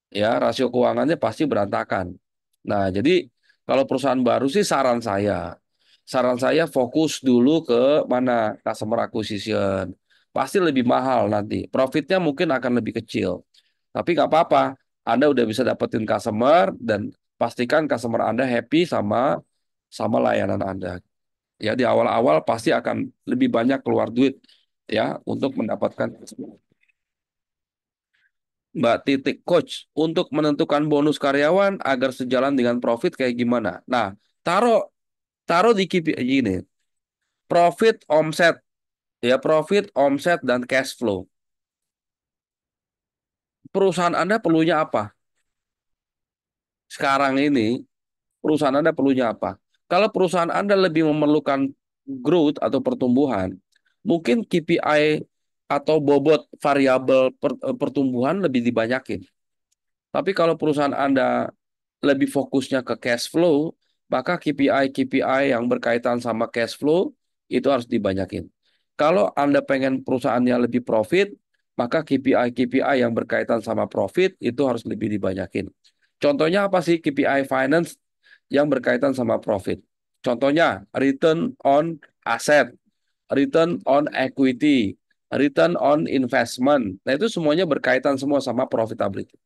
Ya, rasio keuangannya pasti berantakan. Nah, jadi kalau perusahaan baru sih saran saya fokus dulu ke mana customer acquisition. Pasti lebih mahal nanti. Profitnya mungkin akan lebih kecil. Tapi nggak apa-apa. Anda udah bisa dapetin customer dan pastikan customer Anda happy sama sama layanan Anda. Ya, di awal-awal pasti akan lebih banyak keluar duit ya untuk mendapatkan Mbak Titik Coach untuk menentukan bonus karyawan agar sejalan dengan profit kayak gimana. Nah, taruh taruh di KPI ini. Profit, omset, ya profit, omset dan cash flow. Perusahaan Anda perlunya apa? Sekarang ini perusahaan Anda perlunya apa? Kalau perusahaan Anda lebih memerlukan growth atau pertumbuhan, mungkin KPI atau bobot variabel pertumbuhan lebih dibanyakin. Tapi kalau perusahaan Anda lebih fokusnya ke cash flow, maka KPI yang berkaitan sama cash flow itu harus dibanyakin. Kalau Anda pengen perusahaannya lebih profit, maka KPI yang berkaitan sama profit itu harus lebih dibanyakin. Contohnya apa sih KPI finance yang berkaitan sama profit? Contohnya return on asset, return on equity, return on investment. Nah, itu semuanya berkaitan semua sama profitability.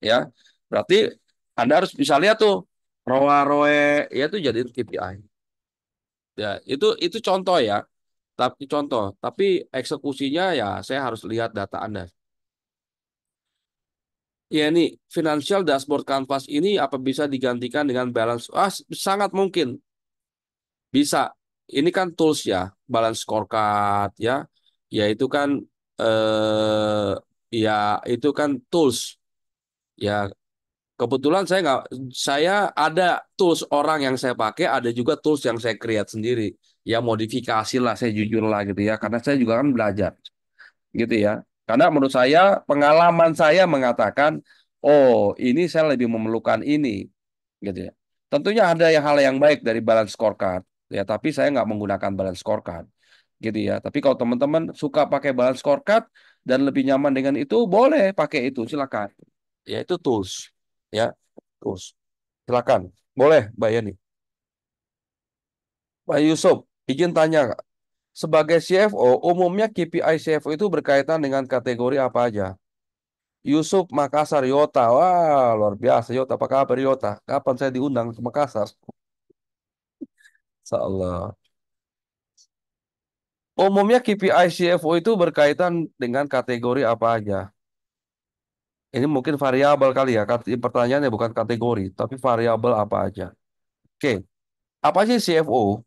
Ya, berarti Anda harus bisa lihat tuh ROA, ROE, ya itu jadi KPI. Ya, itu contoh ya. Tapi eksekusinya ya saya harus lihat data Anda. Ya ini financial dashboard Canvas ini apa bisa digantikan dengan balance? Sangat mungkin bisa. Ini kan tools ya, balance scorecard ya. Ya itu kan ya itu kan tools. Ya, kebetulan saya ada tools orang yang saya pakai, ada juga tools yang saya create sendiri. Ya modifikasi lah, saya jujur lah gitu ya, karena saya juga kan belajar gitu ya. Karena menurut saya, pengalaman saya mengatakan, oh ini saya lebih memerlukan ini gitu ya. Tentunya ada hal yang baik dari balance scorecard, ya tapi saya nggak menggunakan balance scorecard gitu ya. Tapi kalau teman-teman suka pakai balance scorecard dan lebih nyaman dengan itu, boleh pakai itu, silakan. Ya itu tools, ya tools. Silakan, boleh Mbak Yani. Pak Yusuf, izin tanya, Kak. Sebagai CFO, umumnya KPI CFO itu berkaitan dengan kategori apa aja? Yusuf Makassar Yota, wah luar biasa Yota, apa kabar Yota? Kapan saya diundang ke Makassar? Insyaallah. Umumnya KPI CFO itu berkaitan dengan kategori apa aja? Ini mungkin variabel kali ya. Pertanyaannya bukan kategori, tapi variabel apa aja. Oke, apa sih CFO?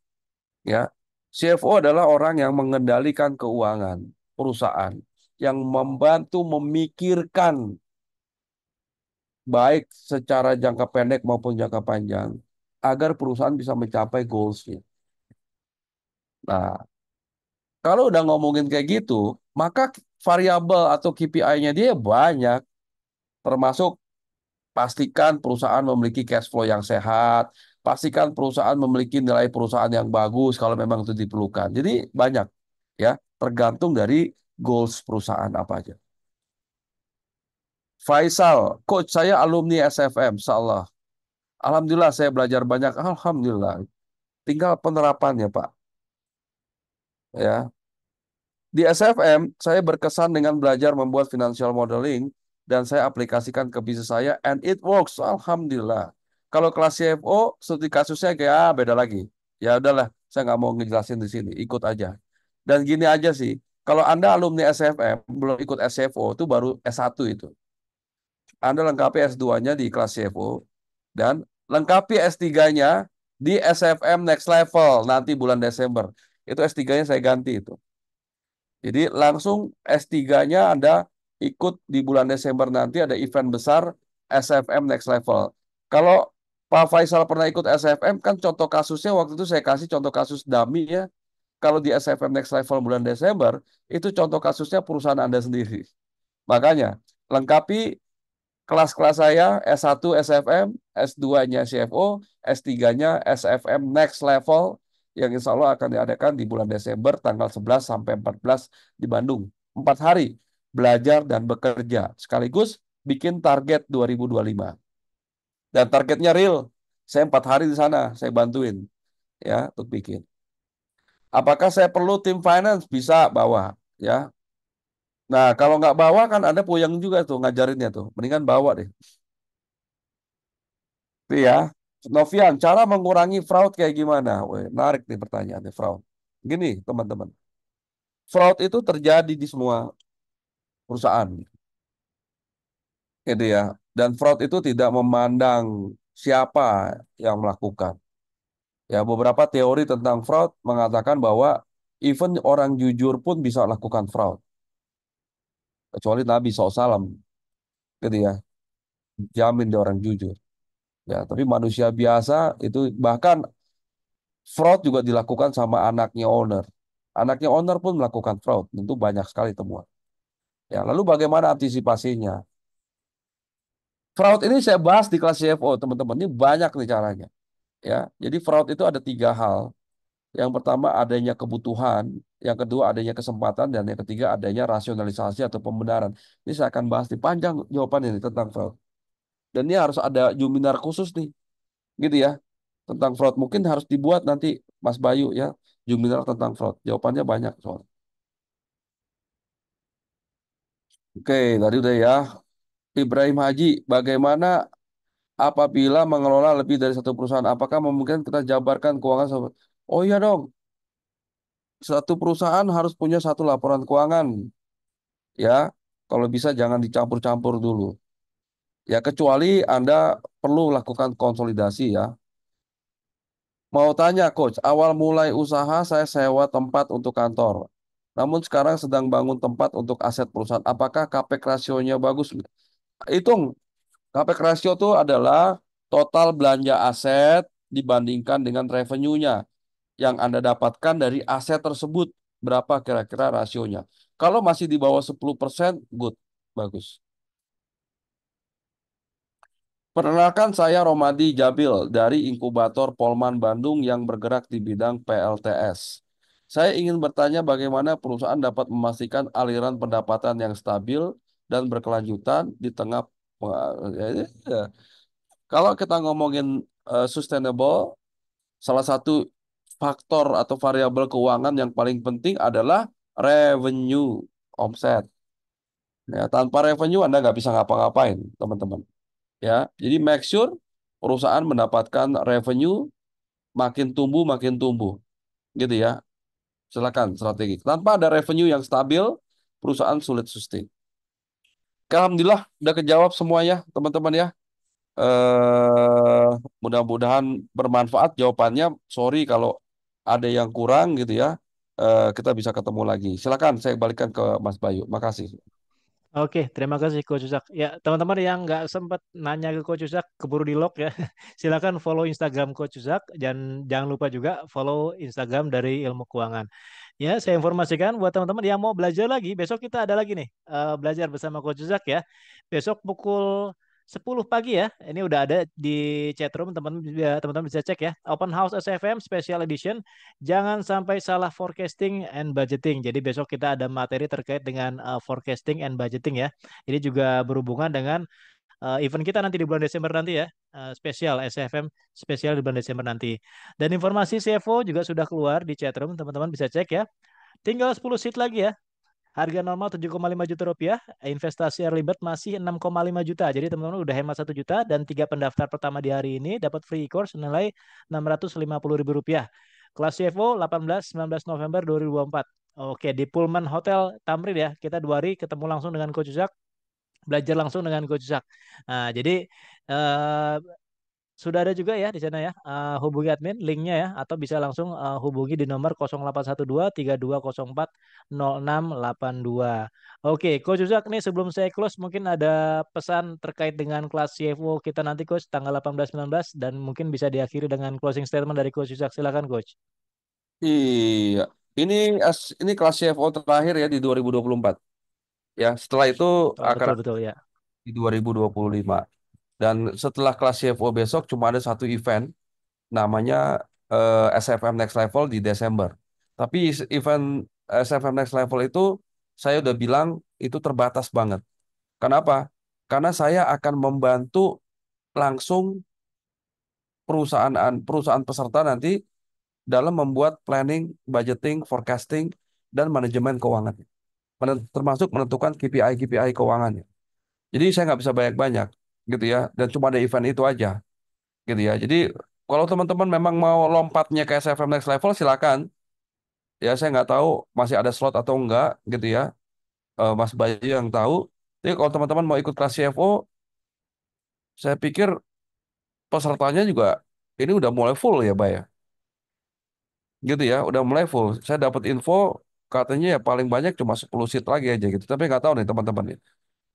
Ya, CFO adalah orang yang mengendalikan keuangan perusahaan, yang membantu memikirkan baik secara jangka pendek maupun jangka panjang. agar perusahaan bisa mencapai goals-nya. Nah, kalau udah ngomongin kayak gitu, maka variabel atau KPI-nya dia banyak, termasuk pastikan perusahaan memiliki cash flow yang sehat, pastikan perusahaan memiliki nilai perusahaan yang bagus kalau memang itu diperlukan. Jadi banyak ya, tergantung dari goals perusahaan apa aja. Faisal, coach saya alumni SFM, insyaallah. Alhamdulillah saya belajar banyak, alhamdulillah. Tinggal penerapannya, Pak. Ya, di SFM, saya berkesan dengan belajar membuat financial modeling dan saya aplikasikan ke bisnis saya and it works. Alhamdulillah. Kalau kelas CFO, studi kasusnya kayak beda lagi. Ya udahlah, saya nggak mau ngejelasin di sini, ikut aja. Dan gini aja sih, kalau Anda alumni SFM, belum ikut SFO, itu baru S1 itu. Anda lengkapi S2-nya di kelas CFO dan lengkapi S3-nya di SFM Next Level nanti bulan Desember. Itu S3-nya saya ganti itu. Jadi langsung S3-nya Anda ikut di bulan Desember nanti ada event besar SFM Next Level. Kalau Pak Faisal pernah ikut SFM, kan contoh kasusnya waktu itu saya kasih contoh kasus dummy ya. Kalau di SFM Next Level bulan Desember, itu contoh kasusnya perusahaan Anda sendiri. Makanya, lengkapi kelas-kelas saya S1 SFM, S2-nya CFO, S3-nya SFM Next Level yang insya Allah akan diadakan di bulan Desember tanggal 11 sampai 14 di Bandung. 4 hari belajar dan bekerja sekaligus bikin target 2025. Dan targetnya real. Saya 4 hari di sana, saya bantuin ya untuk bikin. Apakah saya perlu tim finance? Bisa bawa ya. Nah, kalau nggak bawa kan Anda puyeng juga tuh ngajarinnya tuh. Mendingan bawa deh. Itu ya. Novian, cara mengurangi fraud kayak gimana? Weh, menarik nih pertanyaannya fraud. Gini, teman-teman. Fraud itu terjadi di semua perusahaan. Gitu ya. Dan fraud itu tidak memandang siapa yang melakukan. Ya, beberapa teori tentang fraud mengatakan bahwa even orang jujur pun bisa lakukan fraud. Kecuali Nabi SAW. Gitu ya. Jamin dia orang jujur. Ya, tapi manusia biasa itu bahkan fraud juga dilakukan sama anaknya owner. Anaknya owner pun melakukan fraud. Tentu banyak sekali temuan. Ya, lalu bagaimana antisipasinya? Fraud ini saya bahas di kelas CFO, teman-teman. Ini banyak nih caranya. Ya, jadi fraud itu ada 3 hal. Yang pertama adanya kebutuhan, yang kedua adanya kesempatan, dan yang ketiga adanya rasionalisasi atau pembenaran. Ini saya akan bahas di panjang jawaban ini tentang fraud. Dan ini harus ada juminar khusus nih, gitu ya, tentang fraud. Mungkin harus dibuat nanti Mas Bayu ya, juminar tentang fraud. Jawabannya banyak soal. Oke, tadi udah ya. Ibrahim Haji, bagaimana apabila mengelola lebih dari satu perusahaan? Apakah memungkinkan kita jabarkan keuangan? Oh iya dong, satu perusahaan harus punya satu laporan keuangan. Ya, kalau bisa jangan dicampur-campur dulu. Ya, kecuali Anda perlu lakukan konsolidasi ya. Mau tanya, Coach, awal mulai usaha saya sewa tempat untuk kantor. Namun sekarang sedang bangun tempat untuk aset perusahaan. Apakah capex rasionya bagus? Hitung, capex rasio itu adalah total belanja aset dibandingkan dengan revenue-nya yang Anda dapatkan dari aset tersebut. Berapa kira-kira rasionya? Kalau masih di bawah 10%, good, bagus. Perkenalkan saya Romadi Jabil dari Inkubator Polman Bandung yang bergerak di bidang PLTS. Saya ingin bertanya bagaimana perusahaan dapat memastikan aliran pendapatan yang stabil dan berkelanjutan di tengah kalau kita ngomongin sustainable, salah satu faktor atau variabel keuangan yang paling penting adalah revenue, omset. Ya, tanpa revenue Anda nggak bisa ngapa-ngapain, teman-teman. Ya, jadi make sure perusahaan mendapatkan revenue makin tumbuh, gitu ya. Silakan strategi. Tanpa ada revenue yang stabil, perusahaan sulit sustain. Alhamdulillah udah kejawab semuanya, teman-teman ya. Mudah-mudahan bermanfaat jawabannya. Sorry kalau ada yang kurang gitu ya. Kita bisa ketemu lagi. Silakan saya balikan ke Mas Bayu. Makasih. Oke, terima kasih Coach Uzak. Ya, teman-teman yang nggak sempat nanya ke Coach Uzak, keburu di lock ya. Silakan follow Instagram Coach Uzak dan jangan lupa juga follow Instagram dari Ilmu Keuangan. Ya, saya informasikan buat teman-teman yang mau belajar lagi, besok kita ada lagi nih belajar bersama Coach Uzak ya. Besok pukul 10 pagi ya. Ini udah ada di chat room teman-teman bisa cek ya. Open House SFM Special Edition. Jangan sampai salah forecasting and budgeting. Jadi besok kita ada materi terkait dengan forecasting and budgeting ya. Ini juga berhubungan dengan event kita nanti di bulan Desember nanti ya. Spesial SFM spesial di bulan Desember nanti. Dan informasi CFO juga sudah keluar di chat room, teman-teman bisa cek ya. Tinggal 10 seat lagi ya. Harga normal 7,5 juta rupiah, investasi early bird masih 6,5 juta. Jadi teman-teman udah hemat 1 juta dan tiga pendaftar pertama di hari ini dapat free course senilai 650 ribu rupiah. Kelas CFO 18-19 November 2024. Oke, di Pullman Hotel Tamrin ya. Kita 2 hari ketemu langsung dengan Coach Zak, belajar langsung dengan Coach Zak. Nah, jadi eh, sudah ada juga ya di sana ya. Hubungi admin linknya ya atau bisa langsung hubungi di nomor 0812 3204 0682. Oke, Coach Uzak nih sebelum saya close mungkin ada pesan terkait dengan kelas CFO kita nanti Coach tanggal 18-19 dan mungkin bisa diakhiri dengan closing statement dari Coach Uzak. Silakan Coach. Iya, ini ini kelas CFO terakhir ya di 2024. Ya, setelah itu Oh, akan betul betul ya. di 2025. Dan setelah kelas CFO besok cuma ada satu event namanya SFM Next Level di Desember. Tapi event SFM Next Level itu saya udah bilang itu terbatas banget. Kenapa? Karena saya akan membantu langsung perusahaan perusahaan peserta nanti dalam membuat planning, budgeting, forecasting, dan manajemen keuangan. Termasuk menentukan KPI-KPI keuangannya. Jadi saya nggak bisa banyak-banyak gitu ya. Dan cuma ada event itu aja gitu ya. Jadi kalau teman-teman memang mau lompatnya ke SFM Next Level silakan. Ya saya nggak tahu masih ada slot atau enggak gitu ya. Mas Bayu yang tahu. Jadi kalau teman-teman mau ikut kelas CFO, saya pikir pesertanya juga ini udah mulai full ya, Bay ya. Gitu ya, udah mulai full. Saya dapat info katanya ya paling banyak cuma 10 seat lagi aja gitu. Tapi nggak tahu nih teman-teman ya.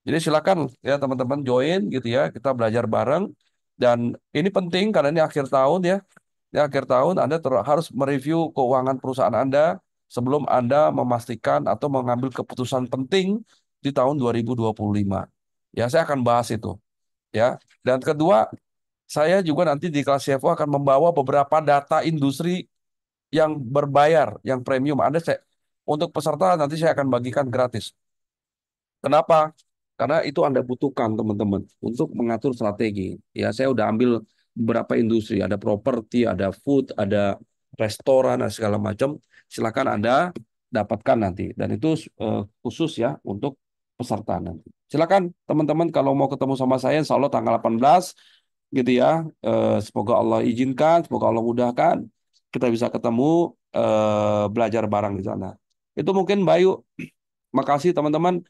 Jadi silakan ya teman-teman join gitu ya. Kita belajar bareng. Dan ini penting karena ini akhir tahun ya. Di akhir tahun Anda harus mereview keuangan perusahaan Anda sebelum Anda memastikan atau mengambil keputusan penting di tahun 2025. Ya, saya akan bahas itu. Ya. Dan kedua, saya juga nanti di kelas CFO akan membawa beberapa data industri yang berbayar, yang premium. Untuk peserta nanti saya akan bagikan gratis. Kenapa? Karena itu Anda butuhkan teman-teman untuk mengatur strategi. Ya, saya udah ambil beberapa industri, ada properti, ada food, ada restoran, dan segala macam. Silakan Anda dapatkan nanti. Dan itu khusus ya untuk peserta nanti. Silakan teman-teman kalau mau ketemu sama saya, insya Allah tanggal 18 gitu ya. Semoga Allah izinkan, semoga Allah mudahkan. Kita bisa ketemu belajar bareng di sana. Itu mungkin Bayu. Makasih teman-teman.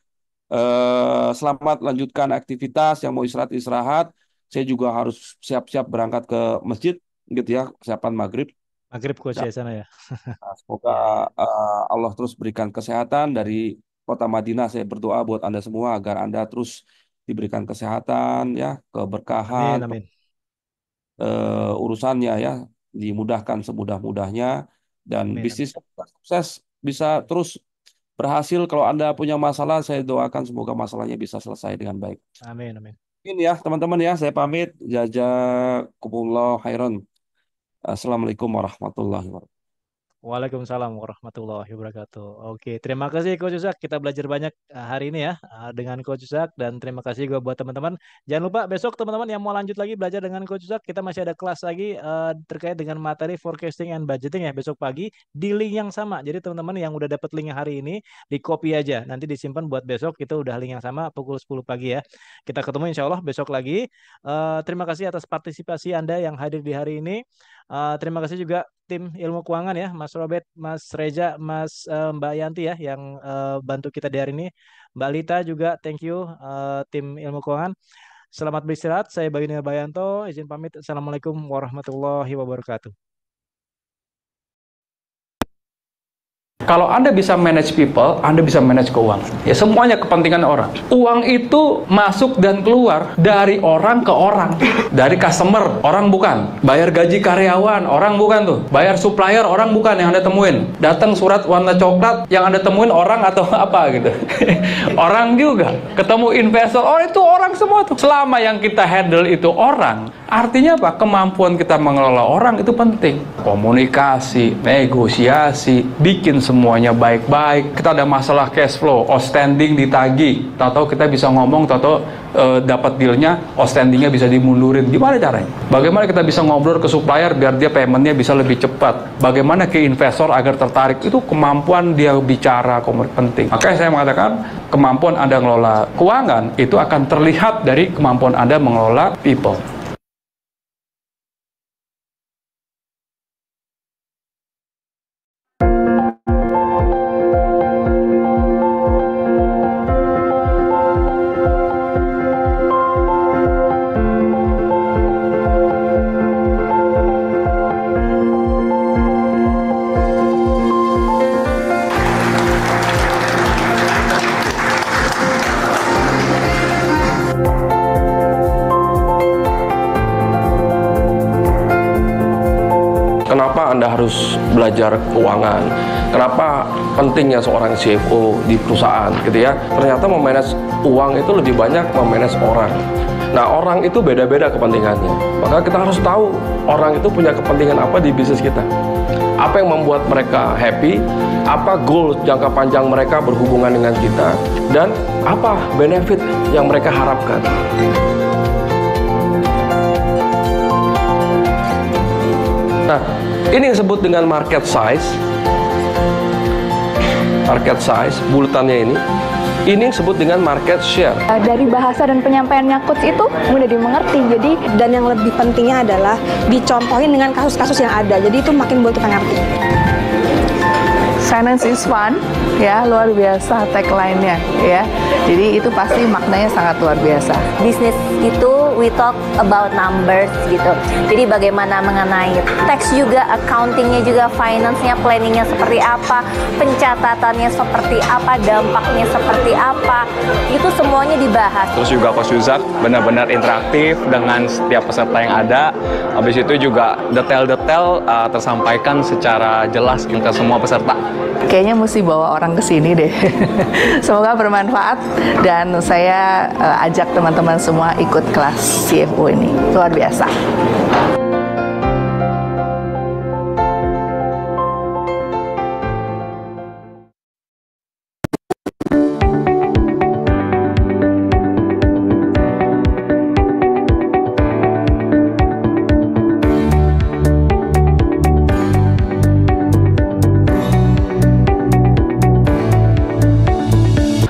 Selamat lanjutkan aktivitas yang mau istirahat istirahat. Saya juga harus siap-siap berangkat ke masjid gitu ya, persiapan maghrib. Maghrib Coach Ya, ya sana ya. semoga Ya, ya. Allah terus berikan kesehatan dari kota Madinah. Saya berdoa buat Anda semua agar Anda terus diberikan kesehatan ya, keberkahan, Amin amin. urusannya ya dimudahkan semudah-mudahnya dan Amin amin. bisnis sukses bisa terus berhasil. Kalau Anda punya masalah, saya doakan semoga masalahnya bisa selesai dengan baik. Amin amin. Ini ya teman-teman ya, saya pamit. Jazakumullah khairan. Assalamualaikum warahmatullahi wabarakatuh. Waalaikumsalam warahmatullahi wabarakatuh. Oke, terima kasih Coach Uzak. Kita belajar banyak hari ini ya dengan Coach Uzak dan terima kasih juga buat teman-teman. Jangan lupa besok teman-teman yang mau lanjut lagi belajar dengan Coach Uzak, kita masih ada kelas lagi terkait dengan materi forecasting and budgeting ya besok pagi di link yang sama. Jadi teman-teman yang udah dapat link hari ini di copy aja. Nanti disimpan buat besok kita udah link yang sama pukul 10 pagi ya. Kita ketemu insya Allah besok lagi. Terima kasih atas partisipasi Anda yang hadir di hari ini. Terima kasih juga tim ilmu keuangan ya, Mas Robert, Mas Reza, Mbak Yanti ya yang bantu kita di hari ini. Mbak Lita juga, thank you tim ilmu keuangan. Selamat beristirahat. Saya Bayu Nirbayanto, izin pamit. Assalamualaikum warahmatullahi wabarakatuh. Kalau Anda bisa manage people, Anda bisa manage keuangan. Ya, semuanya kepentingan orang. Uang itu masuk dan keluar dari orang ke orang. Dari customer, orang bukan. Bayar gaji karyawan, orang bukan tuh. Bayar supplier, orang bukan yang Anda temuin. Datang surat warna coklat, yang Anda temuin orang atau apa gitu. Orang juga. Ketemu investor, oh itu orang semua tuh. Selama yang kita handle itu orang, artinya apa? Kemampuan kita mengelola orang itu penting. Komunikasi, negosiasi, bikin semuanya baik-baik. Kita ada masalah cash flow, outstanding ditagih. Tahu-tahu kita bisa ngomong, tahu-tahu dapat dealnya, outstandingnya bisa dimundurin. Gimana caranya? Bagaimana kita bisa ngobrol ke supplier biar dia paymentnya bisa lebih cepat? Bagaimana ke investor agar tertarik? Itu kemampuan dia bicara penting. Makanya saya mengatakan kemampuan Anda mengelola keuangan itu akan terlihat dari kemampuan Anda mengelola people. Kenapa Anda harus belajar keuangan? Kenapa pentingnya seorang CFO di perusahaan gitu ya? Ternyata memanage uang itu lebih banyak memanage orang. Nah, orang itu beda-beda kepentingannya. Maka kita harus tahu orang itu punya kepentingan apa di bisnis kita. Apa yang membuat mereka happy, apa goal jangka panjang mereka berhubungan dengan kita, dan apa benefit yang mereka harapkan. Nah, ini yang disebut dengan market size. Market size, bulatannya ini yang disebut dengan market share. Dari bahasa dan penyampaiannya coach itu mudah dimengerti. Jadi, dan yang lebih pentingnya adalah dicontohin dengan kasus-kasus yang ada. Jadi itu makin buat kita ngerti. Finance is fun, ya, luar biasa tagline-nya, ya. Jadi itu pasti maknanya sangat luar biasa. Bisnis itu we talk about numbers gitu. Jadi bagaimana mengenai tax juga, accounting-nya juga, finance-nya, planning-nya seperti apa, pencatatannya seperti apa, dampaknya seperti apa. Itu semuanya dibahas. Terus juga Coach Yuzak benar-benar interaktif dengan setiap peserta yang ada. Habis itu juga detail-detail tersampaikan secara jelas ke semua peserta. Kayaknya mesti bawa orang ke sini deh. Semoga bermanfaat dan saya ajak teman-teman semua ikut kelas CFO ini. Luar biasa.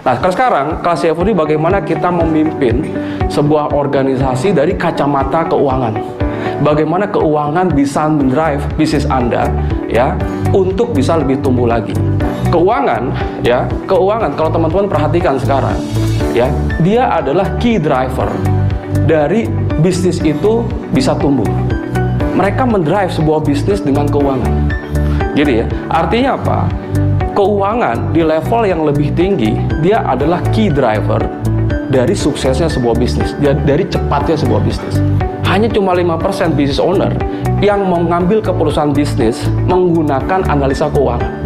Nah, sekarang kelas CFO ini bagaimana kita memimpin sebuah organisasi dari kacamata keuangan. Bagaimana keuangan bisa mendrive bisnis Anda ya untuk bisa lebih tumbuh lagi. Keuangan ya, keuangan kalau teman-teman perhatikan sekarang ya, dia adalah key driver dari bisnis itu bisa tumbuh. Mereka mendrive sebuah bisnis dengan keuangan. Jadi ya, artinya apa? Keuangan di level yang lebih tinggi, dia adalah key driver dari suksesnya sebuah bisnis, dari cepatnya sebuah bisnis. Hanya cuma 5% business owner yang mengambil keputusan bisnis menggunakan analisa keuangan.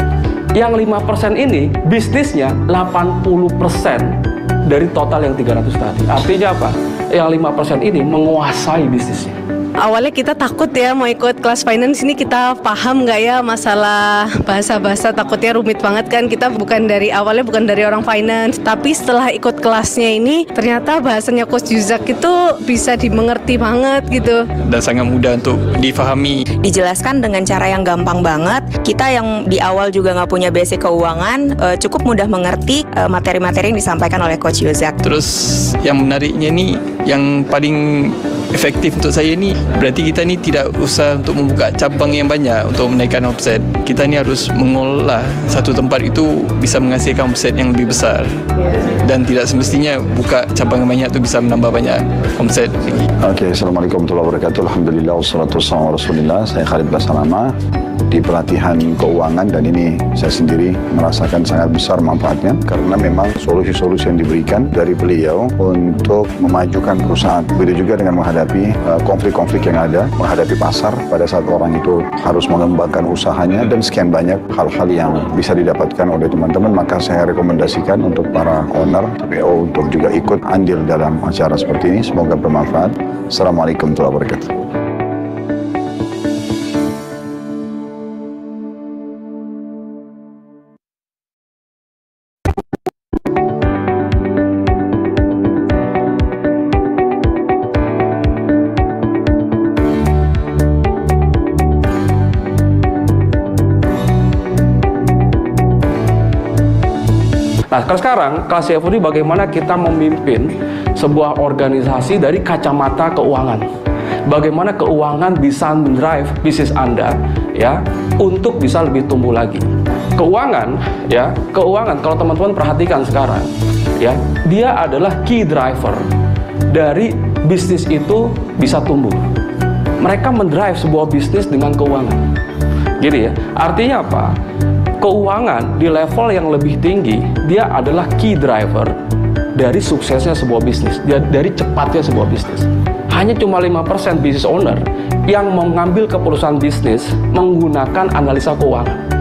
Yang 5% ini, bisnisnya 80% dari total yang 300 tadi. Artinya apa? Yang 5% ini menguasai bisnisnya. Awalnya kita takut ya mau ikut kelas finance ini, kita paham nggak ya masalah bahasa-bahasa, takutnya rumit banget kan. Kita awalnya bukan dari orang finance, tapi setelah ikut kelasnya ini ternyata bahasanya Coach Yuzak itu bisa dimengerti banget gitu. Dan sangat mudah untuk difahami. Dijelaskan dengan cara yang gampang banget. Kita yang di awal juga nggak punya basic keuangan, cukup mudah mengerti materi-materi yang disampaikan oleh Coach Yuzak. Terus yang menariknya nih, yang paling efektif untuk saya ni, berarti kita ni tidak usah untuk membuka cabang yang banyak untuk menaikkan omset. Kita ni harus mengolah satu tempat itu bisa menghasilkan omset yang lebih besar, dan tidak semestinya buka cabang yang banyak itu bisa menambah banyak omset. Oke, Assalamualaikum warahmatullahi wabarakatuh. Alhamdulillah, wassalatu wassalamu ala Rasulillah. Saya Khalid Basalama di pelatihan keuangan, dan ini saya sendiri merasakan sangat besar manfaatnya karena memang solusi-solusi yang diberikan dari beliau untuk memajukan perusahaan. Begitu juga dengan menghadapi konflik-konflik yang ada, menghadapi pasar pada saat orang itu harus mengembangkan usahanya, dan sekian banyak hal-hal yang bisa didapatkan oleh teman-teman. Maka saya rekomendasikan untuk para owner TPO untuk juga ikut andil dalam acara seperti ini. Semoga bermanfaat. Assalamualaikum warahmatullahi wabarakatuh. Nah, sekarang kelas CFO ini bagaimana kita memimpin sebuah organisasi dari kacamata keuangan. Bagaimana keuangan bisa mendrive bisnis Anda ya untuk bisa lebih tumbuh lagi. Keuangan kalau teman-teman perhatikan sekarang ya, dia adalah key driver dari bisnis itu bisa tumbuh. Mereka mendrive sebuah bisnis dengan keuangan. Jadi ya, artinya apa? Keuangan di level yang lebih tinggi, dia adalah key driver dari suksesnya sebuah bisnis, dari cepatnya sebuah bisnis. Hanya cuma 5% business owner yang mengambil keputusan bisnis menggunakan analisa keuangan.